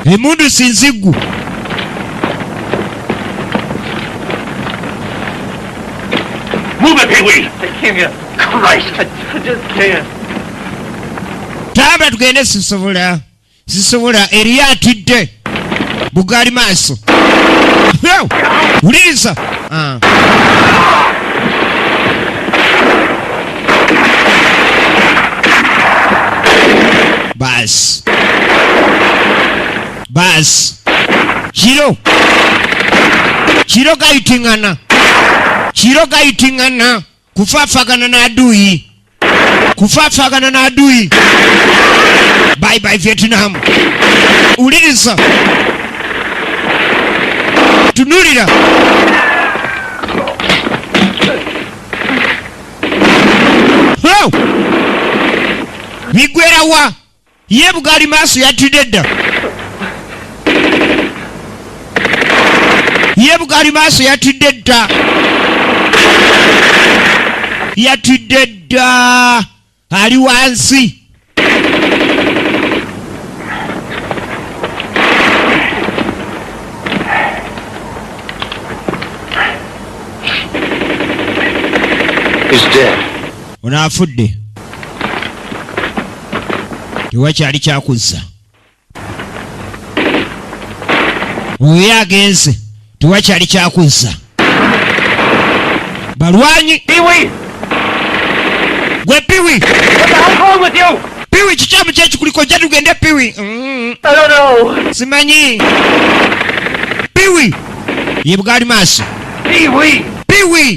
Emmundu sinziggu. Move it, Pee-wee! I can't. Christ! I just can't. Tambula tugende sisobola. Sisobola eriyo atidde. Bugaali maaso. Wuliriza. Basi. Kiro gayitingana. Kufaafagana n'adui. Bye bye Vietnam. Wuliriza. Tunuulira. Bigwerawa. Ye Bugaali maaso yatidde dda. Yatidde dda. Ali wansi. He's dead. Ono afudde. Tewakyali kyakuzza. Oyo agenze. Tewakyali kyakuzza. Balwanyi. Pee-wee! Gwe Pee-wee. What the hell's wrong with you? Pee-wee kikyamu kyekikuliko jja tugende Pee-wee. I don't know. Simanyi. Pee-wee. Ye Bugaali maaso. Pee-wee!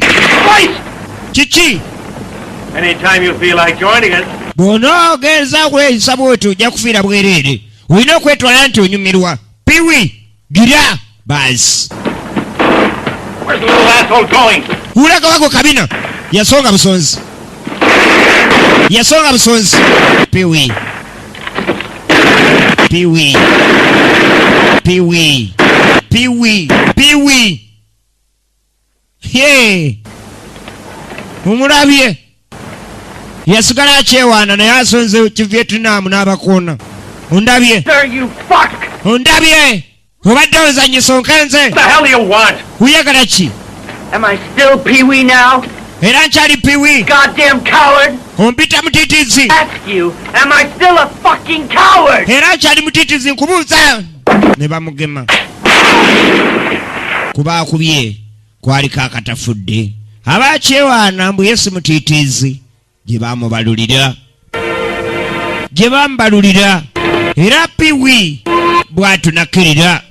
Christ! Kiki? Anytime you feel like joining us. Bw'onoogenza kweyisa bw'otyo ojja kufiira bwereere. Olina okwetwala nti onyumirwa. Pee-wee. Gira. Basi. Where's the little asshole going? Ulaga wako kabina. Yasonga busonzi. Pee-wee. Hey. Umulabye. Yasigala akyewaana naye asonze Vietnam n'abakoona. Ondabye. There you fuck! Ondabye. Obadde ozanyisa onkenze. What the hell do you want? Oyagala ki? Am I still Pee-wee now? Era nkyali Pee-wee. Goddamn coward! Ompita mutiitizi. Ask you, am I still a fucking coward? Era nkyali mutiitizi nkubuuza. Ne bamugema. Kuba akubye kwaliko akatafudde. Abakyewaana mbu Yesu mutiitizi. Gye bamubalulira. Era Pee-wee bw'atunakkirira.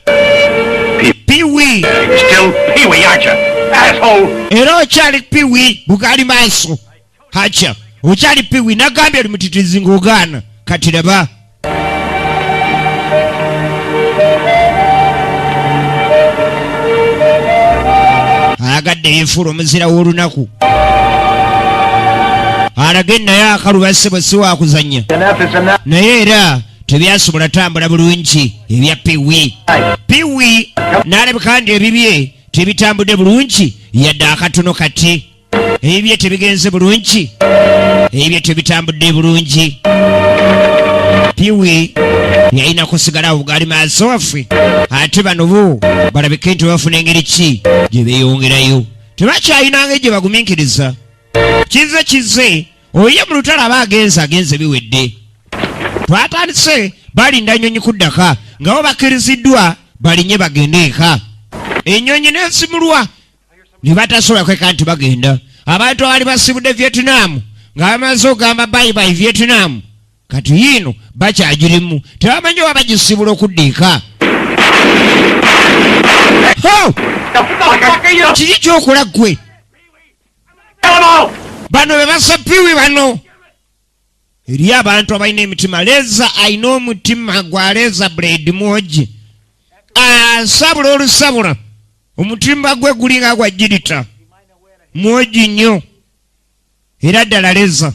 Pee-wee. Still Pee-wee, aren't you? Asshole! Era okyali Pee-wee Bugaali maaso. Hacha. Okyali Pee-wee nagambye oli mutiitizi ng'ogaana. Kati laba. Ayagadde yeefuula omuzira w'olunaku. Alage naye akalubase bwe si wakuzannya. Naye era tebyasobola tambula bulungi ebya Pee-wee. Pee-wee n'alabika ndi ebibye tebitambudde bulungi yadde akatono kati. Ebibye tebigenze bulungi. Ebibye tebitambudde bulungi. Pee-wee yalina kusigala Bugaali maaso waffe. Ate bano bo balabike nti bafuna engeri ki gye beeyongerayo. Tebakyayinanga gye bagumiikiriza. Kize oye mu lutalo aba agenze biwedde. Twatandise balinda nnyonyi kuddaka nga bo bakkiriziddwa balinye bagende eka. Ennyonyi n'esimulwa ne batasobola kweka nti bagenda. Abantu abaali basibudde Vietnam nga bamaze ogamba bye Vietnam kati yiino bakyagirimu tebamanyi oba bagisibula okudda eka. Kiki kyokola ggwe? Bano be bassa Pee-wee bano. Eriyo abantu abalina emitima. Leza alina omutima gwa leza blade mwogi. Asabula olusabula. Omutima gwe gulinga gwa jirita. Mwogi nnyo. Era ddala leza.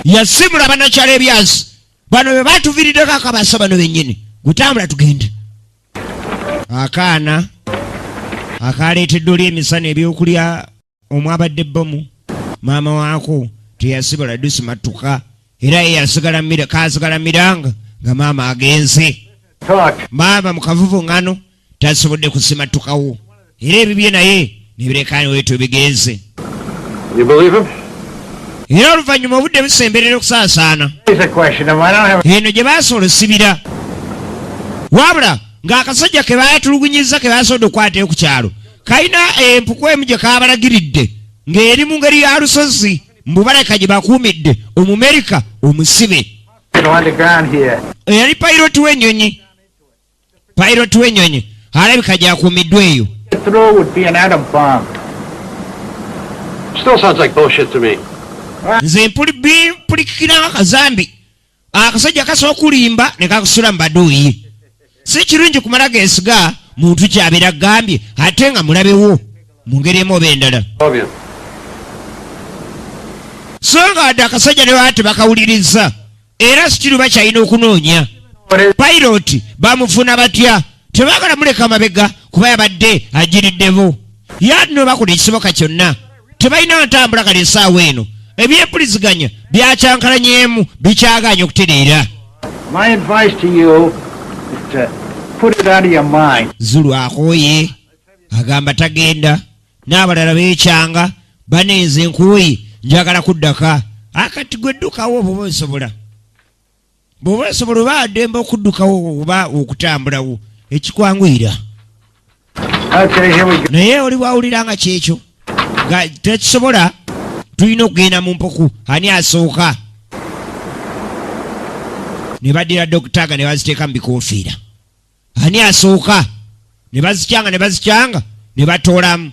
Yasimula banakyala ebyazi. Bano be batuviiriddeko akabasa bano bennyini. Gutambula tugende. Akaana akaleetedde oli emisana ebyokulya omwabadde bbomu maama waako teyasibola dusimattuka era ye yasigala kasigala miranga nga maama agenze maama mukavuvu ngano tasobodde kusimattukawo era ebibye naye nebirekaani weetu bigenze era oluvannyuma obudde busemberera okusaasaana eno gye baasobola osibira wabula ng'akasajja ke baatulugunyiza ke baasobodde okukwatayo ku kyalo kalina empuku emu gye kaabalagiridde ng'eri mu ngeri ya lusozi mbubaleka gye bakuumidde omumerika omusibe eyali payiroti w'ennyonyi alabika gyakuumiddwa eyo nze mpulikikira nga kazambi akasajja kasobola okulimba ne kakusula mu baduuyi si kirungi kumala geesiga muntu kyabeera agambye ate nga mulabewo mu ngeri emu oba endala so nga wadde akasajja ne baate bakawuliriza era sikiruba kyalina okunoonya payiroti bamufuna batya tebaagala muleka mabega kuba yabadde agiriddevo yadino bakola ekisoboka kyonna tebalina ntambula kale essaawa eno ebyempuliziganya byakyankalanyeemu bikyaganya okutereera Zulu akooye agamba tagenda n'abalala beekyanga banenze nkuyi njagala kuddaka akati gwe ddukawo bw'oba osobola oba addemba okuddukawo oba okutambulawo ekikwanguyira naye oli bwawuliranga kyekyo nga tekisobola tulina okugenda mu mpuku ani asooka ne baddira dokitaga ne baziteeka mu bikoofiira ani asooka ne bazikyanga ne batoolamu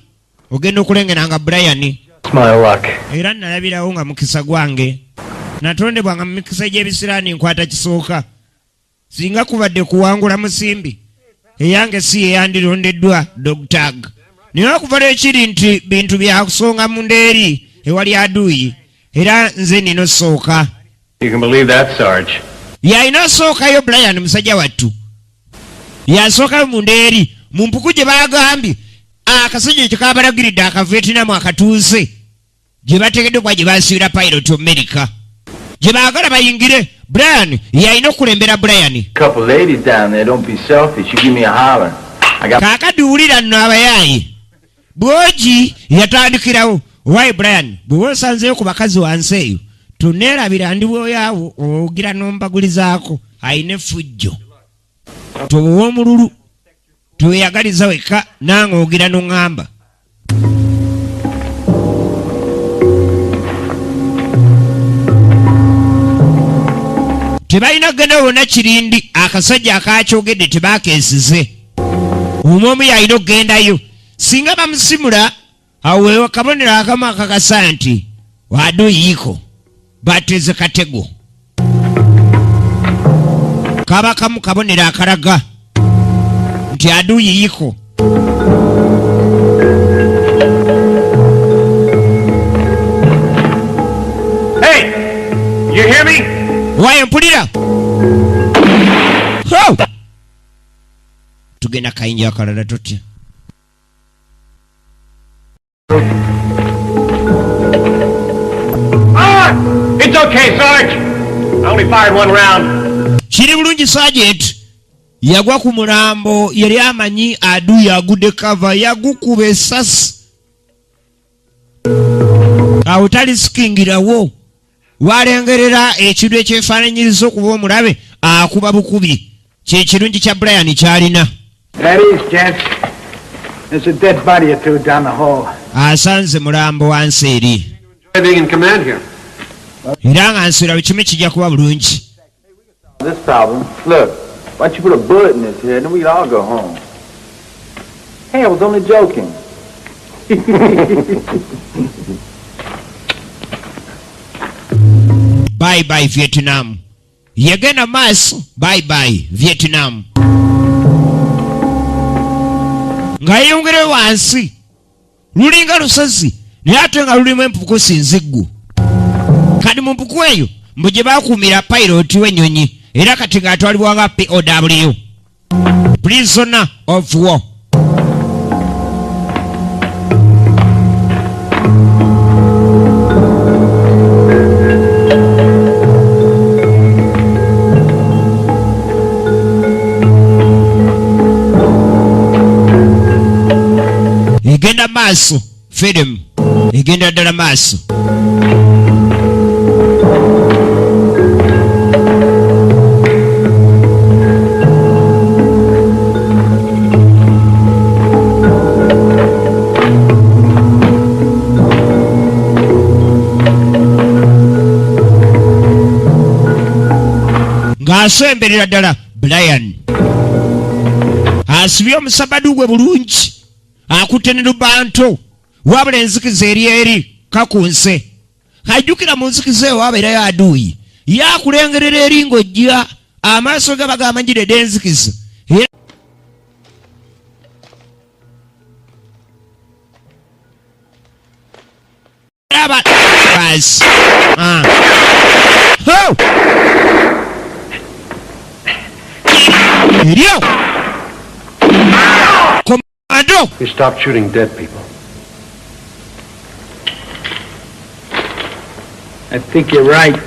ogenda okulengeranga Brian era nalabirawo nga mukisa gwange natondebwanga mu mikisa gy'ebisiraani nkwata kisooka singa kubadde kuwangula musimbi eyange si yeyandirondeddwa dogtag naye okuva lwekiri nti bintu byakusonga mu ndeeri ewali aduuyi era nze nino sooka yalina osookayo Brian musajja wattu yasookayo mu ndeeri mu mpuku gye bagambye akasajja ekyo kabalagiridde akavietinamu akatuuse gye bategedde kuba gye basiibira payiroti America gye baagala bayingire Brian yalina okulembera Brian kaakati wulira nno abayaayi bwogi yatandikirawo owaye Brian bw'oba osanzeyo ku bakazi wansi eyo toneerabira ndibwoyaawo ogira n'ombagulizaako ayina effujjo toba omululu tweyagaliza wekka nange ogira n'oŋŋamba tebalina kugenda wonna kirindi akasajja akakyogedde tebaakeesize omwomu yalina okugendayo singa bamusimula awo wewe kabonero akamu akakasa nti waduyiiko bateze katego kaba kamu kabonero akalaga nti aduyiiko Hey! You hear me? waye mpulira tugenda kayinja akalala tutya It's okay, Sarge. I only fired one round. kiri bulungi Sergeant yagwa ku mulambo yali amanyi aduyi agudde kava yagukuba essasi awo talisikingirawo walengerera ekintu ekyefaananyiriza okuba omulabe akuba bukubi kyekirungi kya Brian kyalina asanze mulambo wansi eri era nga nsula bwe kimu kijja kuba bulungi bye bye Vietnam yagenda maaso bye bye Vietnam nga yeyongere wansi lulinga lusozi naye ate nga lulimu empuku sinziggu kati mu mpuku eyo mbu gye bakuumira payiroti w'ennyonyi era kati ng'atwalibwa nga POW prisoner of war maaso firimu egenda ddala maaso. ng'asemberera ddala Brian asibye omusabadu gwe bulungi akutte ne lubanto wabula enzikiza eri kakunse kajjukira mu nzikiza eyo wabeerayo aduuyi yakulengerera eri ng'ojja amaaso gaba gamanyire dde enzikiza basi eryo komando. You stop shooting dead people. I think you're right.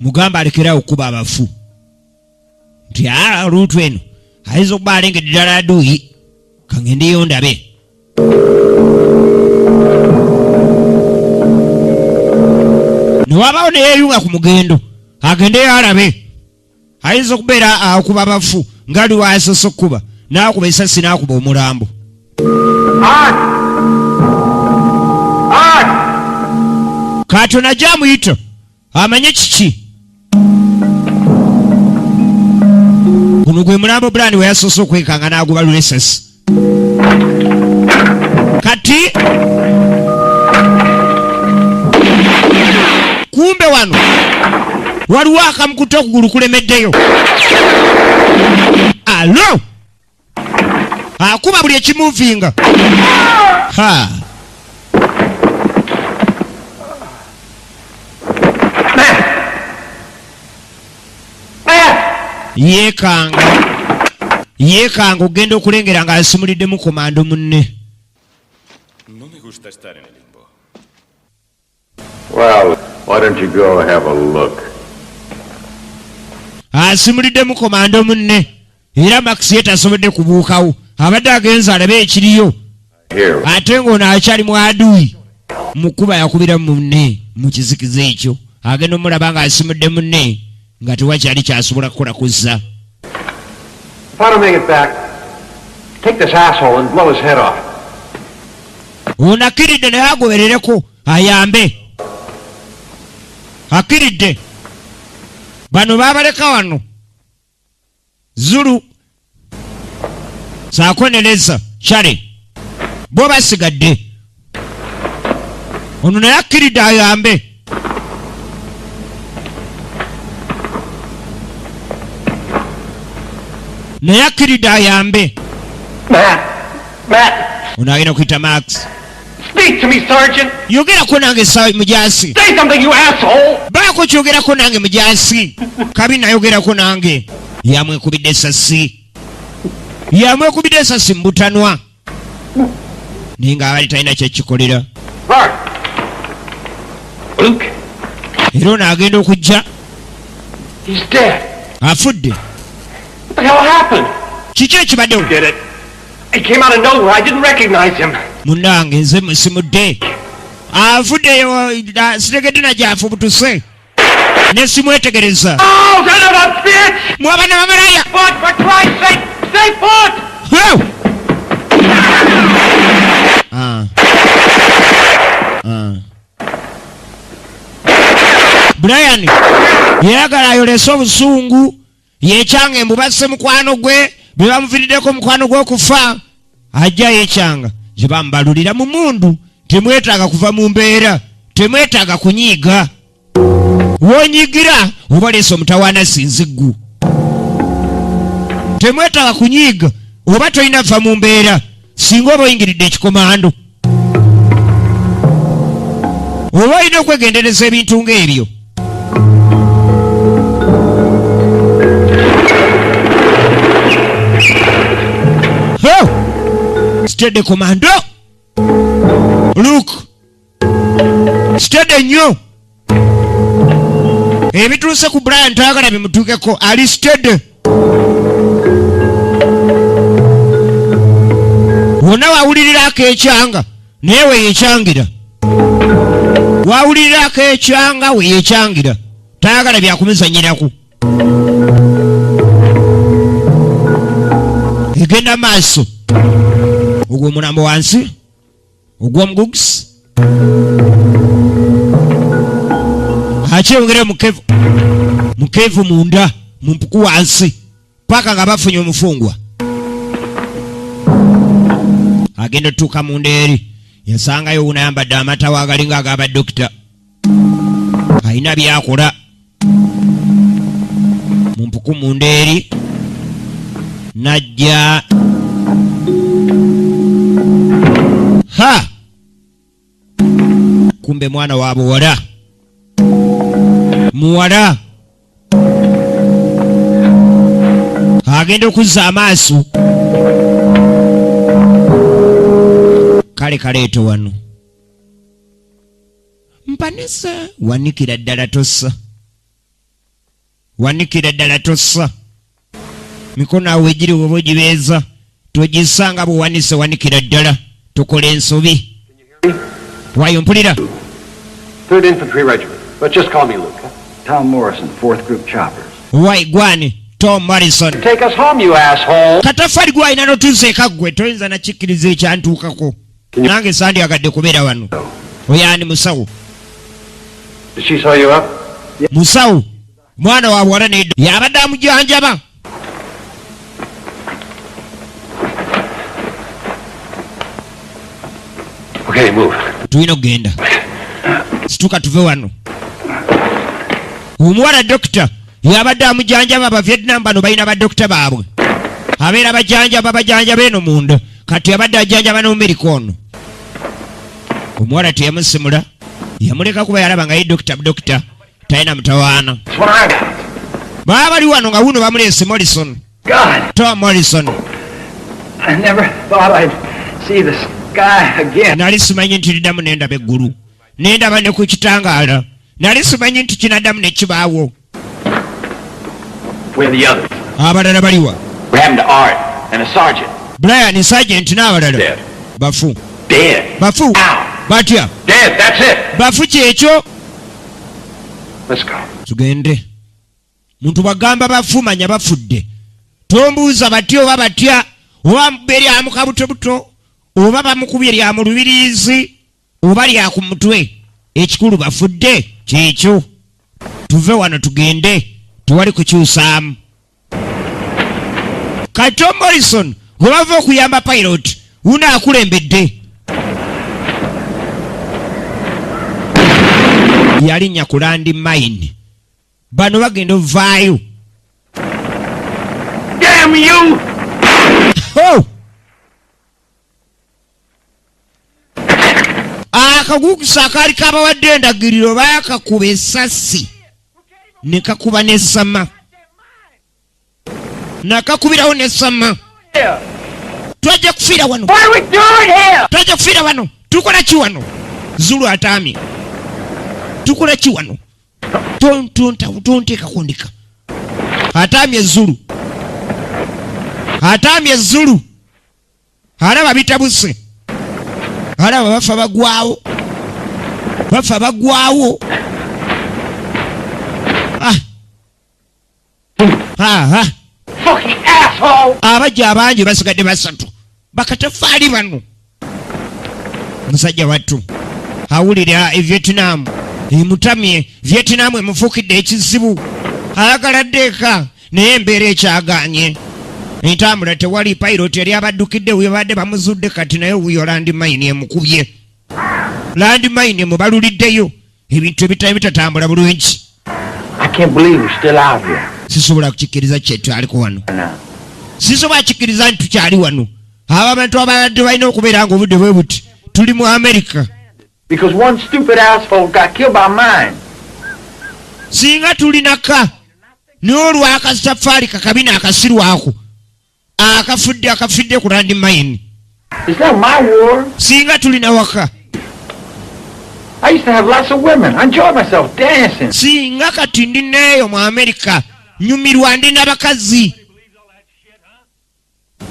mugamba alekera okuba abafu nti oluutu eno ayinza okuba alengedde ddala aduuyi kangendeyo ndabe. newabaawo neyeyunga ku mugendo agendeyo alabe ayinza okubeera akuba abafu ngali waasose okkuba n'akuba esasi n'akuba omulambo. kaatona gyamuyita amanye kiki guno gwe mulambo Brian we yasoose okwekanga n'agubalula esasi kati kumbe wano waliwo akamukuta okugulu kulemeddeyo. alo akuba buli ekimuvinga yeekanga ogenda okulengera ng'asimuliddemu komando munne. No me gusta estar en el limbo. Well, why don't you go have a look? asimuliddemu komando munne era Max ye tasobodde kubuukawo abadde agenza alabe ekiriyo ate ng'ono akyali mu aduuyi mukuba yakubira munne mu kizikiza ekyo agenda omulaba ng'asimudde munne nga tewakyali kyasobola kukola kuzza. If I don't make it back, take this asshole and blow his head off. ono akiridde naye agoberereko ayambe akiridde bano babaleka wano Zulu saakonereza Charlie bo basigadde ono naye akiridde ayambe. naye akiridde ayambe. Matt! ono agenda kuyita Max. Speak to me, Sergeant! yogerako nange mujaasi. Say something, you asshole! baako kyogerako nange mujaasi. kabi nayogerako nange. yamwekubidde esasi mu butanwa naye ng'abali talina kyekikolera. Luke! era ono agenda okujja He's dead. afudde. What the hell happened? kiki ekibaddewo? Did it? He came out of nowhere. I didn't recognize him. munnange nze musimudde avuddeyo sitegedde na gyafubutuse ne simwetegereza. Oh, son of a bitch! mwabana bamalaya. Put, for Christ's sake! Stay put! Brian yeyagala ayolese obusungu yekyanga embubasse mukwano gwe bwe bamuviiriddeko mukwano gwe okufa ajja yekyanga gye bamubalulira mu mundu. temwetaaga kuva mu mbeera, temwetaaga kunyiiga. wonyigira oba leesa omutawaana sinziggu. temwetaaga kunyiiga oba tolina va mu mbeera singa oba oyingiridde ekikomando oba olina okwegendereza ebintu ng'ebyo. Steady commando Luke steady nnyo ebituuse ku Brian tayagala bimutuukeko alisted wonna wawulirirako ekyanga naye weyeekyangira wawulirirako ekyanga weyeekyangira tayagala byakumizanyiraku egenda maaso ogw'omulambo wansi ogw'omugugisi akyeyongere mukeevu munda mumpuku wansi paka nga bafunye omufungwa agenda otuuka munda eri yasangayo wuno ayambadde amatawa agalinga ag'abadokita alina byakola mumpuku munda eri najja ha kumbe mwana wa buwala muwala agenda okuzza amaaso kale kaleeto wano mpanisa wanikira ddala tossa mikono awo egiri oba ogibeeza togisanga bwewanise wanikira ddala tukola ensobi wayo mpulira 3rd Infantry Regiment. But just call me Luke. Tom Morrison, 4th Group Choppers. wai gwani Tom Morrison Take us home, you asshole. katafali gwalina notuzeeka ggwe toyinza nakikkiriza ekyantuukako nange sandyagadde kubeera wano oyani musawo Did she sew you up? musawo mwana wa bwala nedda yabadde amujanjaba Okay, move. tulina okugenda situka tuve wano omuwala dokita yabadde amujanjaba abavietnam bano balina badokita baabwe abeera bajanjaba eno munda kati yabadde ajanjaba n'omerika ono omuwala teyamusimula yamuleka kuba yalaba nga ye dokita talina mutawaana That's what I got. baba bali wano nga wuno bamuleese Morrison God, Tom Morrison I never thought I'd see the sky again. nali simanyi nti liddamu nendaba eggulu nendaba ne ku kitangaala nali simanyi nti kinaddamu ne kibaawo Where are the others? abalala baliwa What happened to Art and a sergeant? Brian Sergeant n'abalala Dead. bafu Dead. bafu Ow. batya Dead, that's it. bafu kyekyo Let's go. tugende muntu bagamba bafu manya bafudde tombuuza batya oba batya oba berya mu kabutobuto oba bamukubye lya mu lubiriizi oba lya ku mutwe ekikulu bafudde kyekyo tuve wano tugende tewali kukyusaamu kati Tom Morrison gwe bava okuyamba pilot wuno akulembedde yalinnya ku landi mine bano bagenda ovaayo Damn you! oh! akagugusa akaali kabawadde endagiriro baakakuba essasi ne kakuba n'essama nakakubirawo n'essama Here. twajja kufiira wano What are we doing here? twajja kufiira wano tukola ki wano zulu ataamye tukola ki wano tonteekako ndika ataamye zulu alaba bitabuse alaba bafa bagwawo Fucking asshole! abajja abangi basigadde basatu bakatafaali bano musajja wattu awulira evietnam emutamye vietnam emufuukidde ekizibu ayagala ddeeka naye embeera ekyaganye entambula tewali pilot yali abaddukidde webadde bamuzudde kati naye wuyo landmine emukubye landmine emubaluliddeyo ebintu ebitali bitatambula bulungi I can't believe we're still out here. sisobola kukikkiriza kyetwaliko wano No. sisobola kikkiriza nti tukyali wano abantu abadde balina okubeera nga obudde bwe buti tuli mu America Because one stupid asshole got killed by mine. singa tulinaka n'olwakasitafaali kakabina akasirwako akafidde ku landi mine It's not my war. singa tulina waka I used to have lots of women. I enjoyed myself dancing. Singa kati ndi neeyo mu America nyumirwa ndi n'abakazi.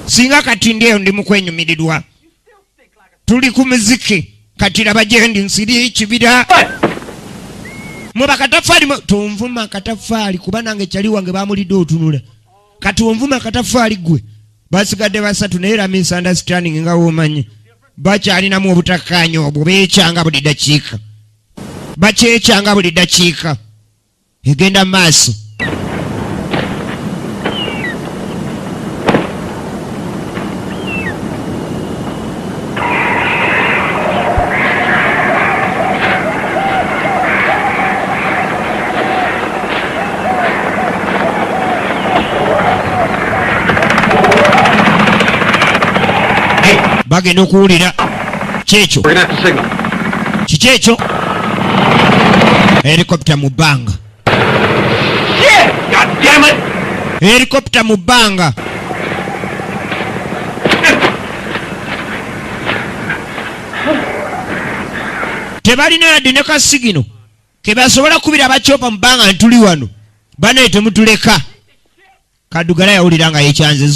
Singa kati ndi eyo ndi mu kwenyumirirwa. Tuli ku muziki kati laba gye ndi nsiri ekibira. Mu bakatafaali tonvuma akatafaali kuba nange kyali wange baamulidde otunula. Kati onvuma akatafaali gwe. Basigadde basatu naye era misunderstanding nga womanyi. Bakyalinamu obutakkaanya obwo beekyanga buli dakiika. Bakyekyanga buli dakiika. Egenda mu maaso. Bagenda okuwulira kyekyo. Kiki ekyo? Helicopter mu bbanga. Helicopter mu bbanga. Tebalina yadde ne kasigino ke basobola kubira abacyopa mu bbanga ntuli wano. Banaye temutuleka. Kadugala yawulira nga yekyanze.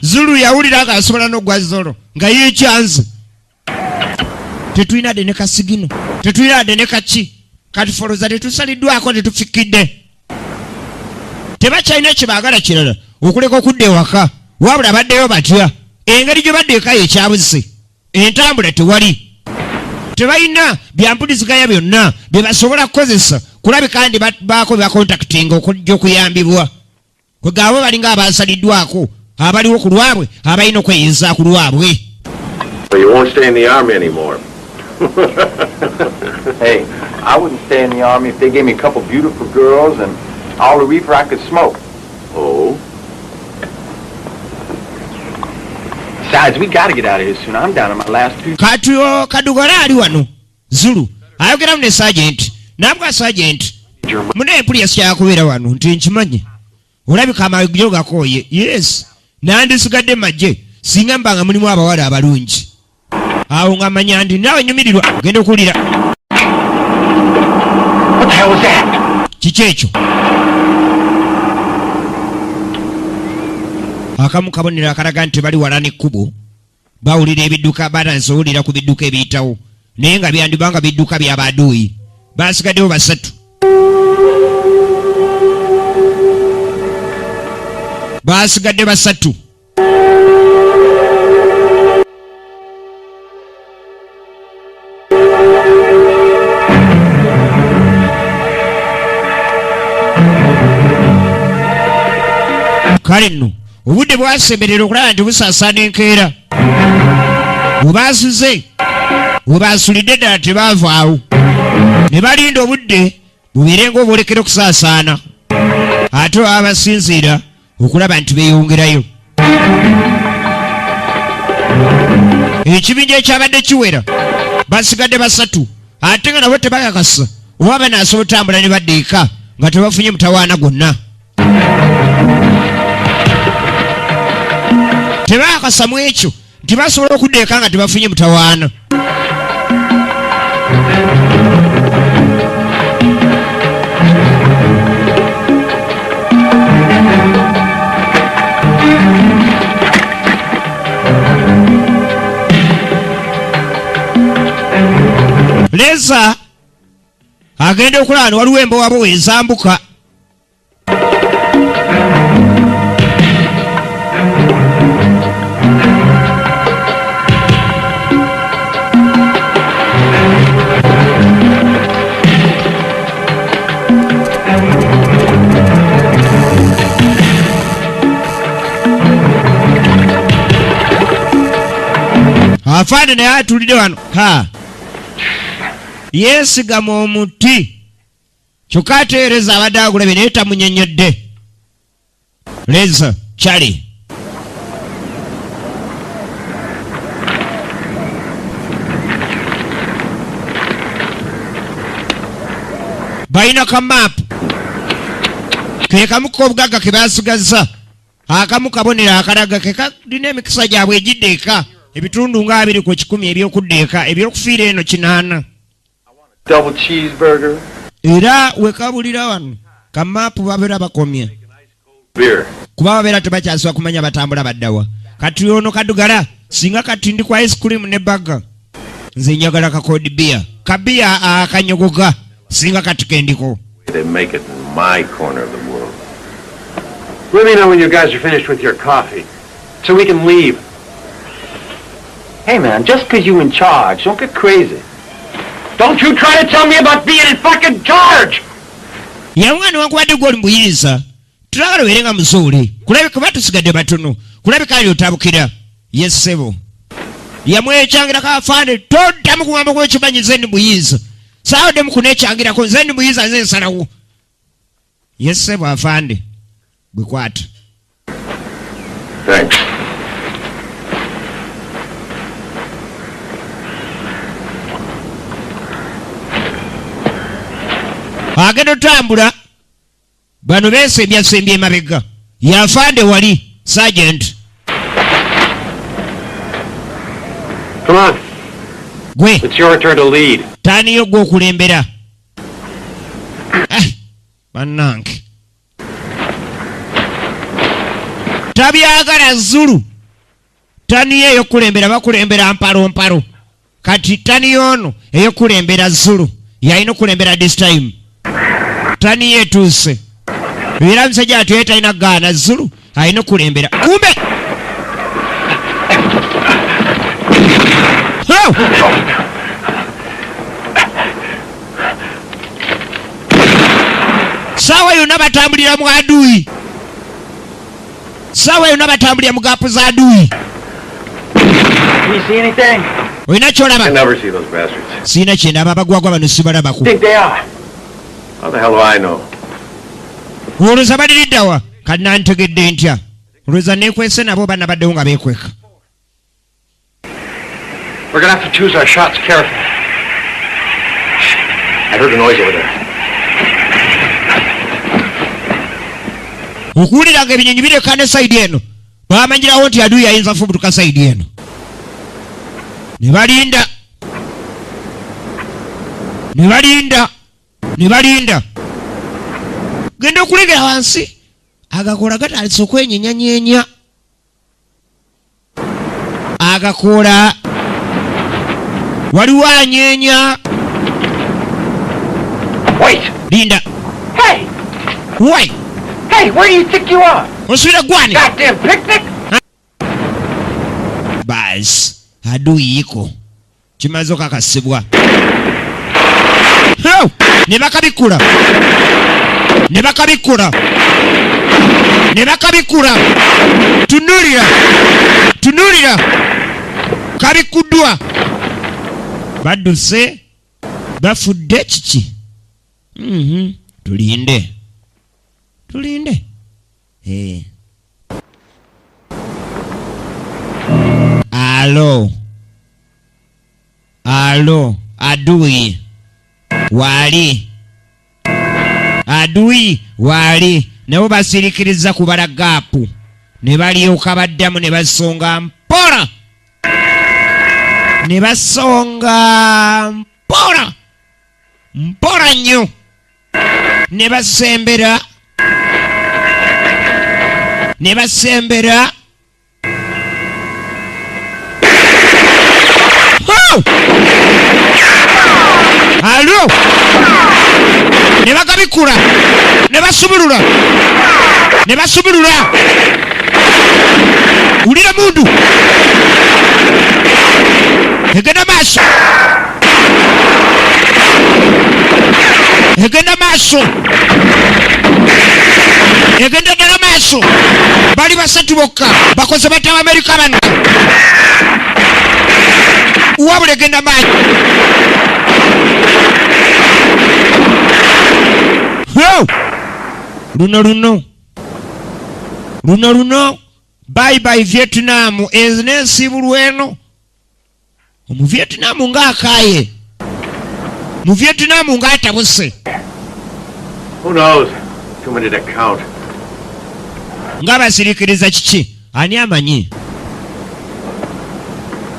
Zulu yawulira nga asobola n'ogwa zolo nga yekyanze. Tetulina de ne kasigino. Tetulina de ne kaki. Kati foloza tetusaliddwako tetufikidde. Tebakyalina kyebaagala kirala okuleka okudda ewaka. Wabula baddeyo batya. Engeri gye badde eka yekyabuse. Entambula tewali. Tebalina byampuliziganya byonna bye basobola kukozesa kulabika ndi baako bakontakitinga okujja okuyambibwa. Kwegabo balinga abasaliddwako abaliwo ku lwabwe abalina okweyinza ku lwabwe. You won't stay in the army anymore. Hey, I wouldn't stay in the army if they gave me a couple beautiful girls and all the reefer I could smoke. Oh? Besides, we gotta get out of here soon. I'm down to my last two. Kati Kadugala ali wano. Zulu ayogeramu ne sergeant. Nabwa sergeant. Mune police yakubeera wano nti nkimanyi. Olabika amagyo gakooye. Yes. Nandisigadde majje. Singa mbanga mulimu abawala abalungi. Awo ngamanya ndi nawe nyumirirwa genda okuwulira. What the hell was that? Kiki ekyo? Akamu kabonero akalaga nti bali wala n'ekkubo. Bawulira ebidduka batanze owulira ku bidduka ebiyitawo. Naye nga byandibanga bidduka by'abaduuyi. Basigaddewo basatu. Basigadde basatu. Kale nno obudde bwasemberera okulaba nti busaasaana enkeera. Bwebaasuze bwebasulidde ddala tebaavaawo. Ne balinda obudde bubeerenga obwolekera okusaasaana. Ate baba basinziira okulaba nti beeyongerayo. Ekibinja ekyabadde kiwera basigadde basatu ate nga nabo tebakakasa oba banaasobola otambula ne badda eka nga tebafunye mutawaana gwonna. Tebakakasa mu ekyo nti basobola okudda eka nga tebafunye mutawaana. Leza agenda okulaba waliwo embowabo ezambuka. Afaana naye atulidde wano. Yeesigama omuti kyokka ateereza abadde agulabye naye tamunyenyedde. Leza kyali balina kamaapu ke kamu k'obugagga ke baasigaza. Akamu kabonero akalaga ke kalina emikisa gyabwe egidde eka ebitundu nga 2 ku 10 ebyokudda eka ebyokufiira eno 8. double cheeseburger. Era wekabulira wano kamaapu babeera bakomye Beer. kuba babeera tebakyasibwa kumanya batambula baddawa. Kati ono kadugala singa kati ndi kwa ice cream ne baga nze njagala kakodi beer kabiya akanyogoga singa kati kendiko. They make it in my corner of the world. Let me know when you guys are finished with your coffee, so we can leave. Hey, man, just because you in charge, don't get crazy. Don't you try to tell me about being in fucking charge! Yamwana wankwadde goli mbuyinza tulagala werenga musuuli kulabika kuba tusigadde batono kulabika ali otabukira yessebo yamwechangira kafande toddamu kugamba kwekimanyi nze ndi muyinza saawoddemu kunekyangirako nze ndi muyinza nze nsalawo yessebo afande bwekwata. Thanks. Agenda otambula bano beesembye emabega yafande wali sergeant. Come on, Gwe it's your turn to lead. taaniyo gwe okulembera. Bannange tabyagala Zulu taniyo eyokulembera bakulembera mpalo kati taniyo ono eyokulembera Zulu yalina okulembera this time. Taniyo etuuse era musajja ati talina gaana Zulu alina okulembera kumbe. Oh! Sawa yonna batambulira mu adui. Sawa yonna batambulira mu gaapu za adui. Can you see anything? Olina I kyolaba? never see those bastards. Siina kyendaba abagwagwa bano sibalabako. Think they are? How the hell do I know? Olowooza baliriddawa kati nantegedde ntya olowooza neekwese nabo bana baddewo nga beekweka. We're gonna have to choose our shots carefully. I heard a noise over there. Okuwuliranga ebinyonyi birekane sayidi eno bamanyirawo nti adui ayinza fubutuka sayidi eno ne balinda genda okulegera wansi agakoola gatandise okwenyenyanyeenya agakoola waliwo anyeenya. Wait! Linda Hey! wai Hey, where do you think you are? osubira gwani Goddamn picnic? basi adui yiko kimaze okakasibwa. Ne bakabikula tunulira kabikuddwa badduse bafudde kiki. Tulinde alo adui wali nabo basirikiriza kubala gaapu ne balyoka baddamu ne basonga mpola nnyo ne basembera alo ne bagabikula ne basubulula ulira mundu egenda ddala maaso bali basatu bokka bakoze batawa Amerika bano wabula egenda maaso. luno bye Vietnam ezinensibulwa eno omuvietinamu ng'akaaye muvietinamu ng'atabuse. Who knows? Too many to count. Ng'abasirikiriza kiki ani amanyi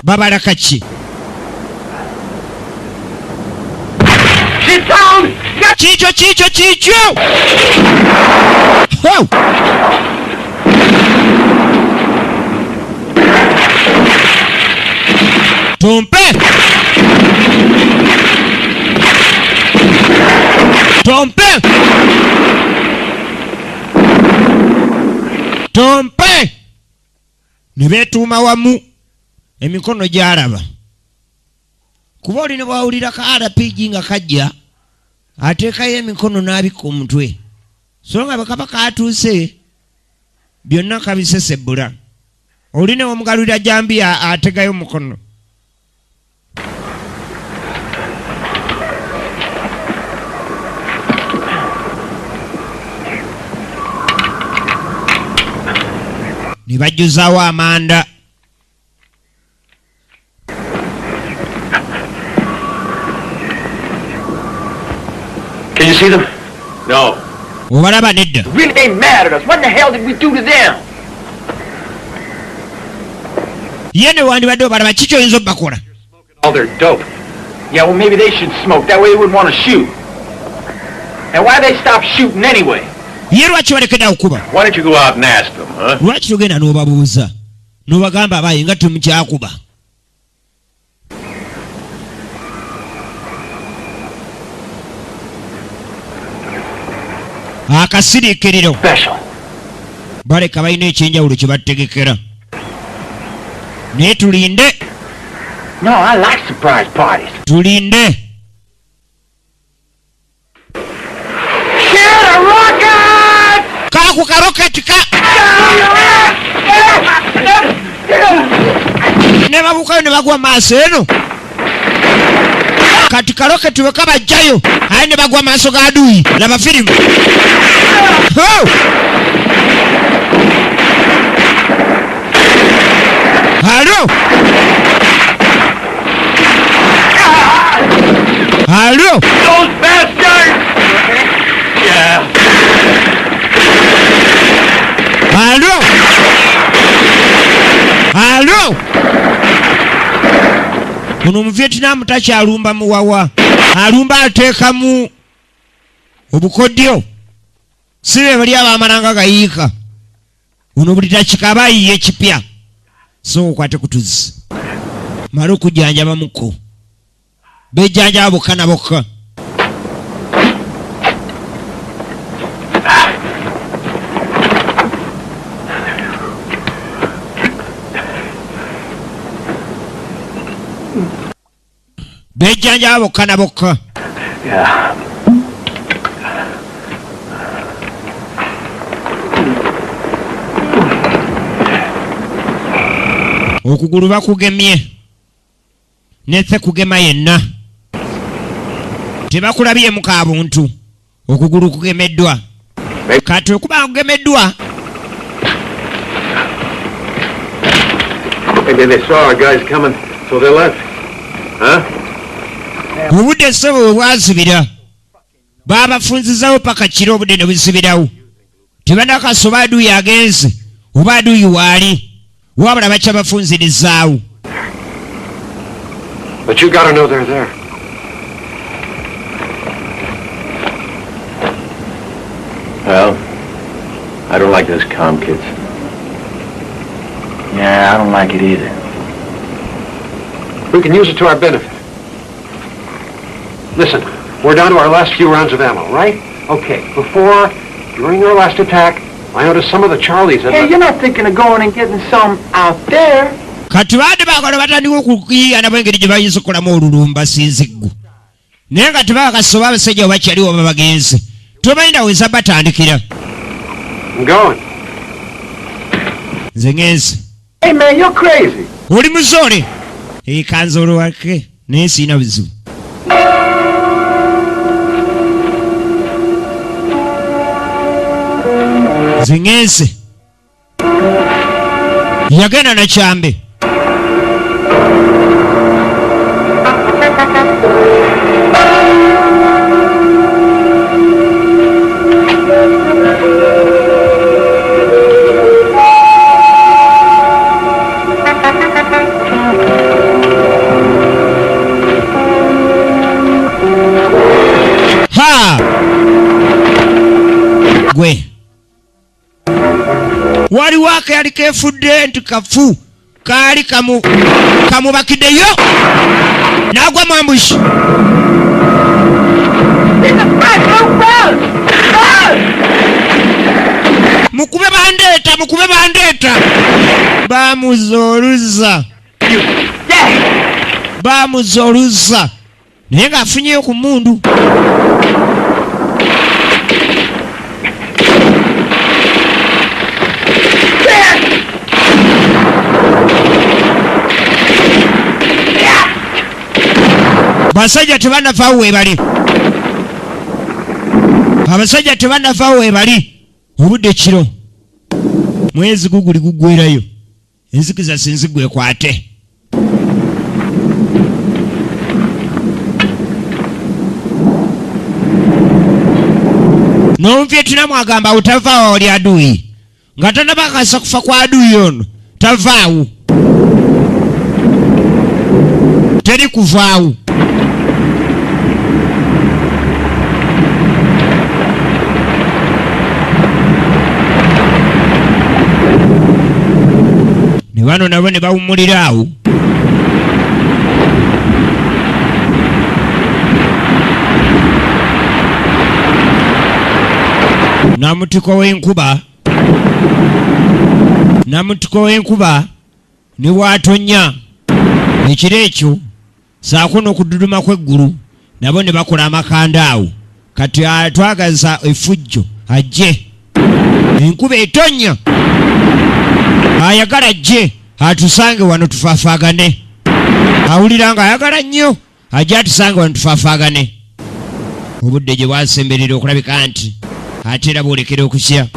babalaka ki. Kikyo! Oh! Tompe! Ne beetuuma wamu emikono gy'alaba. Kuba oli ne bwawulira ka RPG nga kajja ateekayo emikono n'abikka omutwe. So nga bwe kaba kaatuuse byonna kabisesebbula. Oli ne omugalulira jambi ategayo mukono. Ne bajjuzaawo amanda. Can you see them? No. Obalaba nedda. Really, they mad at us. What the hell did we do to them? Ye ne wandibadde obalaba kiki oyinza obbakola? All their dope. Yeah, well, maybe they should smoke. That way they wouldn't want to shoot. And why they stop shooting anyway? Ye lwaki balekedde okuba? Why don't you go out and ask them, huh? Lwaki togenda n'obabuuza n'obagamba abaye nga temukyakuba? Akasiriikiriro Special. baleka balina ekyenjawulo kye bategekera. Naye tulinde. No, I like surprise parties. Tulinde. Shoot a rocket! Kaku karoketi ka. Ne babukayo ne bagwa maaso eno. Kati karoketi bwe kabajjayo aye ne bagwa maaso ga aduyi. Laba firimu. Oh! Halo! Halo! Those bastards! Yeah. Halo! Halo! Ono mu Vietnam takyalumba muwawa. Alumba ateekamu obukodyo. Si be bali abamalanga gayiika. Ono buli dakika aba ayiye ekipya. So okwate kutuzi. Mala okujjanjaba muko. Bejjanjaba bokka na bokka. Bejjanjaba bokka na bokka. Yeah. Okugulu bakugemye. Netse kugema yenna. Tebakulabyemu kabuntu. Okugulu kugemeddwa. Kati okuba kugemeddwa. Maybe they saw our guys coming, so they left. Huh? Obudde ssebo bwe bwazibira. Baabafunzizawo paka kiro obudde ne buzibirawo. Tebanakasoba aduyi agenze. Oba aduyi waali. Wabula bakyabafunzirizaawo. But you gotta know they're there. Well, I don't like those comm kids. Yeah, I don't like it either. We can use it to our benefit. Listen, we're down to our last few rounds of ammo, right? Okay, during our last attack, I noticed some of the Charlies had... Hey, you're not thinking of going and getting some out there? Kati baadde baagala batandika okuyiiyana bw'engeri gye bayinza okukolamu olulumba sinziggu. Naye nga tebakasoba abasajja bwe bakyaliwo baba bagenze. Tomanyi ndaweza batandikira. I'm going. Nze ngenze. Hey, man, you're crazy. Oli muzoole. Ekanze olwake naye siina buzibu. Nze ngenze. Yagenda na kyambe. Ha! ake yali kefudde nti kafu kaali kamubakiddeyo n'agwa mu ambushi. Mukube bandeeta bamuzoluza naye ng'afunyeyo ku mmundu. Abasajja tebannafaawo webali. Obudde kiro mwezi guguli guggwerayo enzikiza sinzigwe kwate. N'Omuvietnam agamba utavaawo oli adui nga tanabakasa kufa kwa adui ono tavaawo teri kuvaawo. Ne bano nabo ne bawummulira awo. Namutiko w'enkuba ne bw'atonya ekiro ekyo saako n'okududuma kw'eggulu nabo ne bakola amakanda awo kati atwagaza effujjo ajje. Enkuba etonya ayagala ajje atusange wano tufaafaagane. Awulira nga ayagala nnyo ajje atusange wano tufaafaagane. Obudde gye bwasemberera okulabika nti ate era boolekera okusya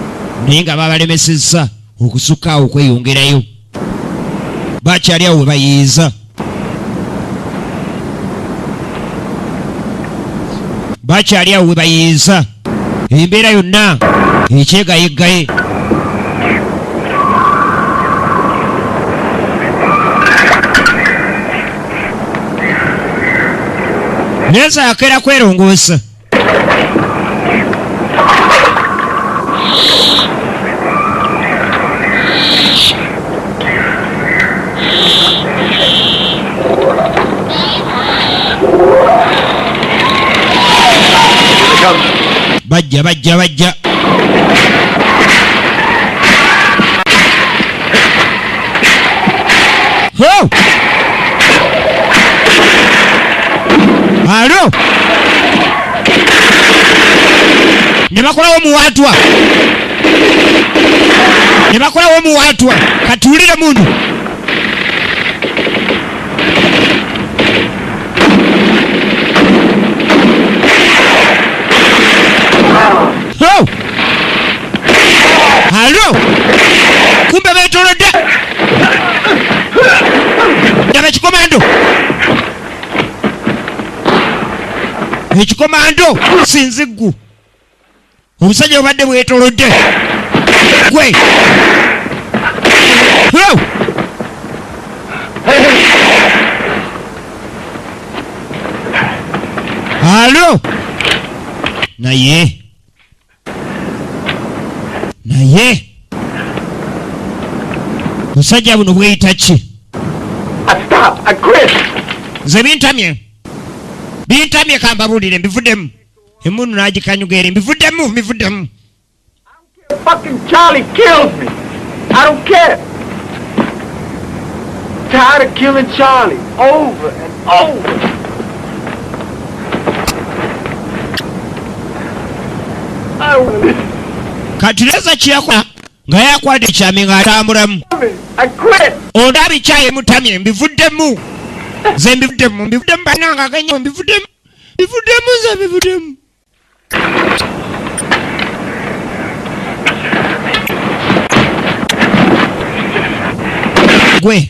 naye nga babalemesezza okusukka awo okweyongerayo. Bakyali awo we bayiiza. Embeera yonna ekyegayeggaye. Neza yakera kwerongoosa. Bajja. Ho! Alo! Ne bakolawo muwaatwa. Katuulire mundu. Ho! Alo! Kumbe beetolodde. Ndaba ekikomando sinziggu. Obusajja obadde bwetolodde. Gwe. Ho! Alo! Naye musajja buno bweyita ki? Nze bintamye kambabuulire mbivuddemu. Emmundu n'agikanyuga eri mbivuddemu. Fucking Charlie kills me. I don't care. Tired of killing Charlie over and over. I will. Kati leza kiyakola nga yakwadde ekyami ng'atambulamu. I quit. Ondaba ekyayi mutamye mbivuddemu. Nze mbivuddemu bannanga agenye mbivuddemu. Gwe.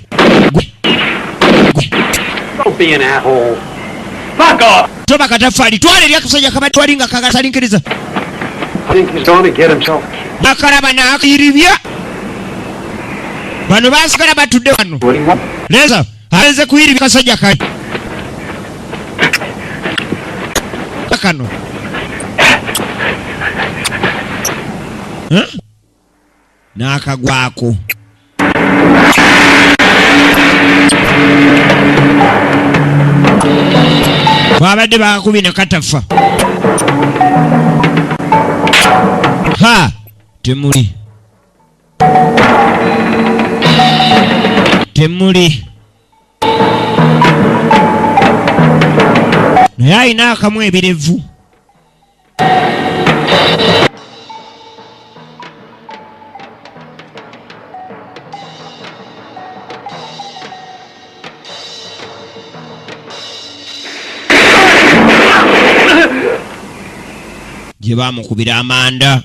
Don't be an asshole. Fuck off! Toba katafali twale lya kusajja kabati walinga kagasalinkiriza. I think he's going to get himself. Bakalaba n'akiribya. Bano basigala batudde wano. What do you want? Leza, alenze kuyiribya kasajja kali. Kano. n'akagwako. Babadde bakakubye ne katafa. Ha! Temuli. Naye alina akamu ebirevu. Gye baamukubira amanda.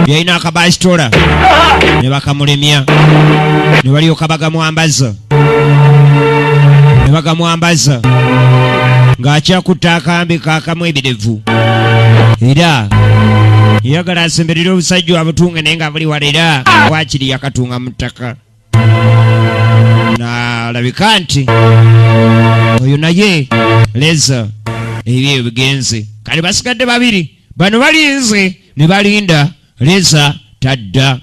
Yalina akabasitola ne bakamulemya ne balyoka bagamwambaza ng'akyakutta akambi kaakamu ebirevu era yagala asemberera obusajja abutunge naye nga buli wala era wakiri yakatunga mu ttaka. N'alabika nti oyo naye leza ebyo bigenze. Kale basigadde babiri. Bano balinze ne balinda leza tadda.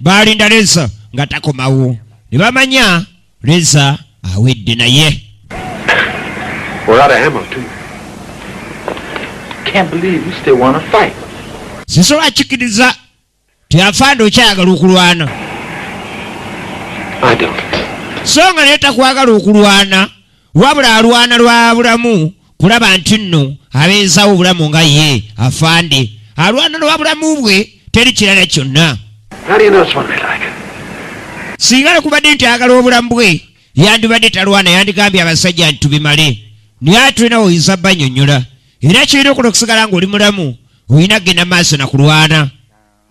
Balinda leza nga takomawo. Ne bamanya leza awedde naye. Sisobola kikiriza tyafanda okyayagala okulwana. So nga naye takwagala okulwana wabula alwana lwa bulamu kulaba nti nno abeezawo obulamu nga ye afande. Alwana lwa bulamu bwe teri kirala kyonna. Singa nekubadde nti ayagala obulamu bwe yandibadde talwana, yandigambye abasajja nti tubimale. Naye atulina oyinza banyonnyola era kirina okusigala ng'oli mulamu olina kgenda maaso nakulwana.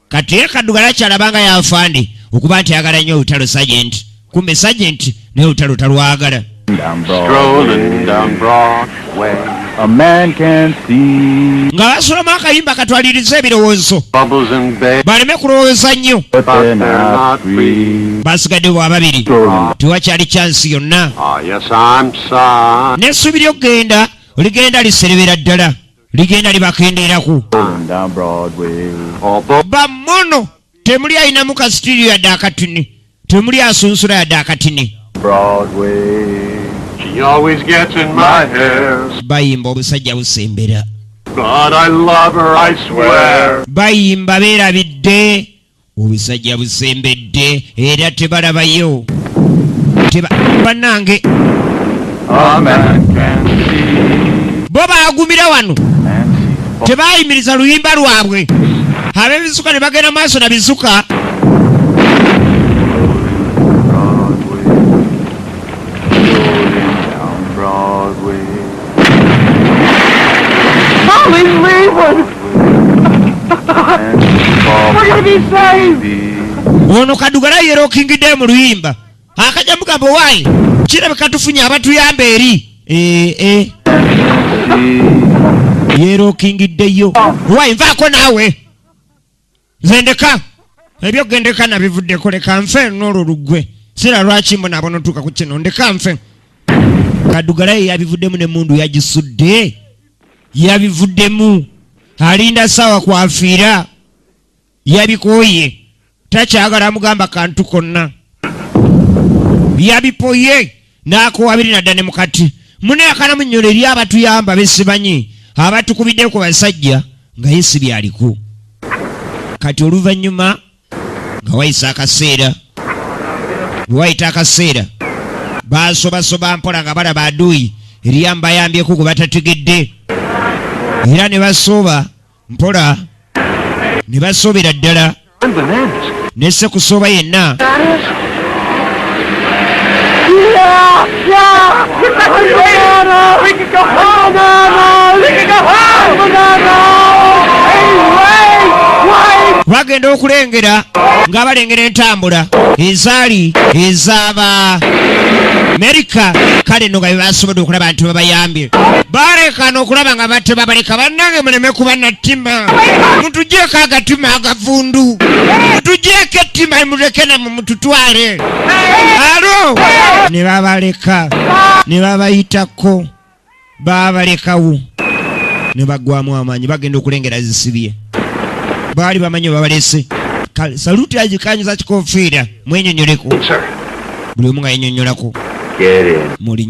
Kati ye Kaddugala kyalabanga yafande okuba nti ayagala nnyo olutalo Sergeant. Kumbe Sergeant naye olutalo talwagala. Strolling down Broadway, a man can see Nga basulamu akayimba katwaliriza ebirowoozo bubbles and bay, baleme kulowooza nnyo. but they're not free. Basigadde bwa babiri tewakyali chansi yonna. Yes, I'm sorry. N'essuubi ly'okgenda ligenda liserebera ddala, ligenda libakendeerako. Down Broadway, although Bamono temuli ayinamu kasitiiriyo yadde akatini, temuli asunsula yadde akatini. Broadway, she always gets in my hair. Bayimba obusajja busembera, God, I love her, I swear. bayimba beerabidde obusajja busembedde era tebalabayo. Bannange A man can see bo baagumira wano and see. tebaayimiriza luyimba lwabwe. Ab'ebisuka ne bagenda maaso na bisuka. Broadway. Mommy's leaving! We're gonna be saved! Ono Kaddugala yeerokingidde mu luyimba. Akajja mugamba owaayi kirabika tufunye abatuyamba eri. Yeerokingiddeyo. Owaayi nvaako naawe. Nze ndeka. Ebyo gendeka nabivuddeko leka nfe n'olwo luggwe. Sira lwaki mbona abonotuuka ku kino ndeka nfe. Kaddugala ye yabivuddemu n'emmundu yagisudde. Yabivuddemu. Alinda ssaawa kwafiira. Yabikooye. Takyagala amugamba kantu konna. Yabipoye. N'akoowabiri nadda ne mukati. Muneekana munnyolo eri abatuyamba besibanyi. Abatukubidde ku basajja nga Yesu byaliko. Kati oluvannyuma nga wayisa akaseera. Wayita akaseera. Basobasoba mpola nga balaba aduyi eriyamba bayambyeko gwe batategedde. Era ne basooba mpola ne basoobera ddala. Nesse kusooba yenna. bagenda okulengera nga balengera entambula ezaali ez'aba Amerika. Kale nno nga bebasobodde okulaba nti babayambye, balekana okulaba nga batte babaleka. Bannange muleme kuba nattima, mutugyeko agatima agavundu, mutugyeko ettima muleke namwe mututwale. Alo ne babaleka, ne babayitako, babalekawo ne bagwamu amaanyi, bagenda okulengera zisibye. Baali bamanyi babalese. Kale saluti agikanyuza kikofiira, mwenyonyoleko, buli omu nga yenyonyolako. Get in. Muli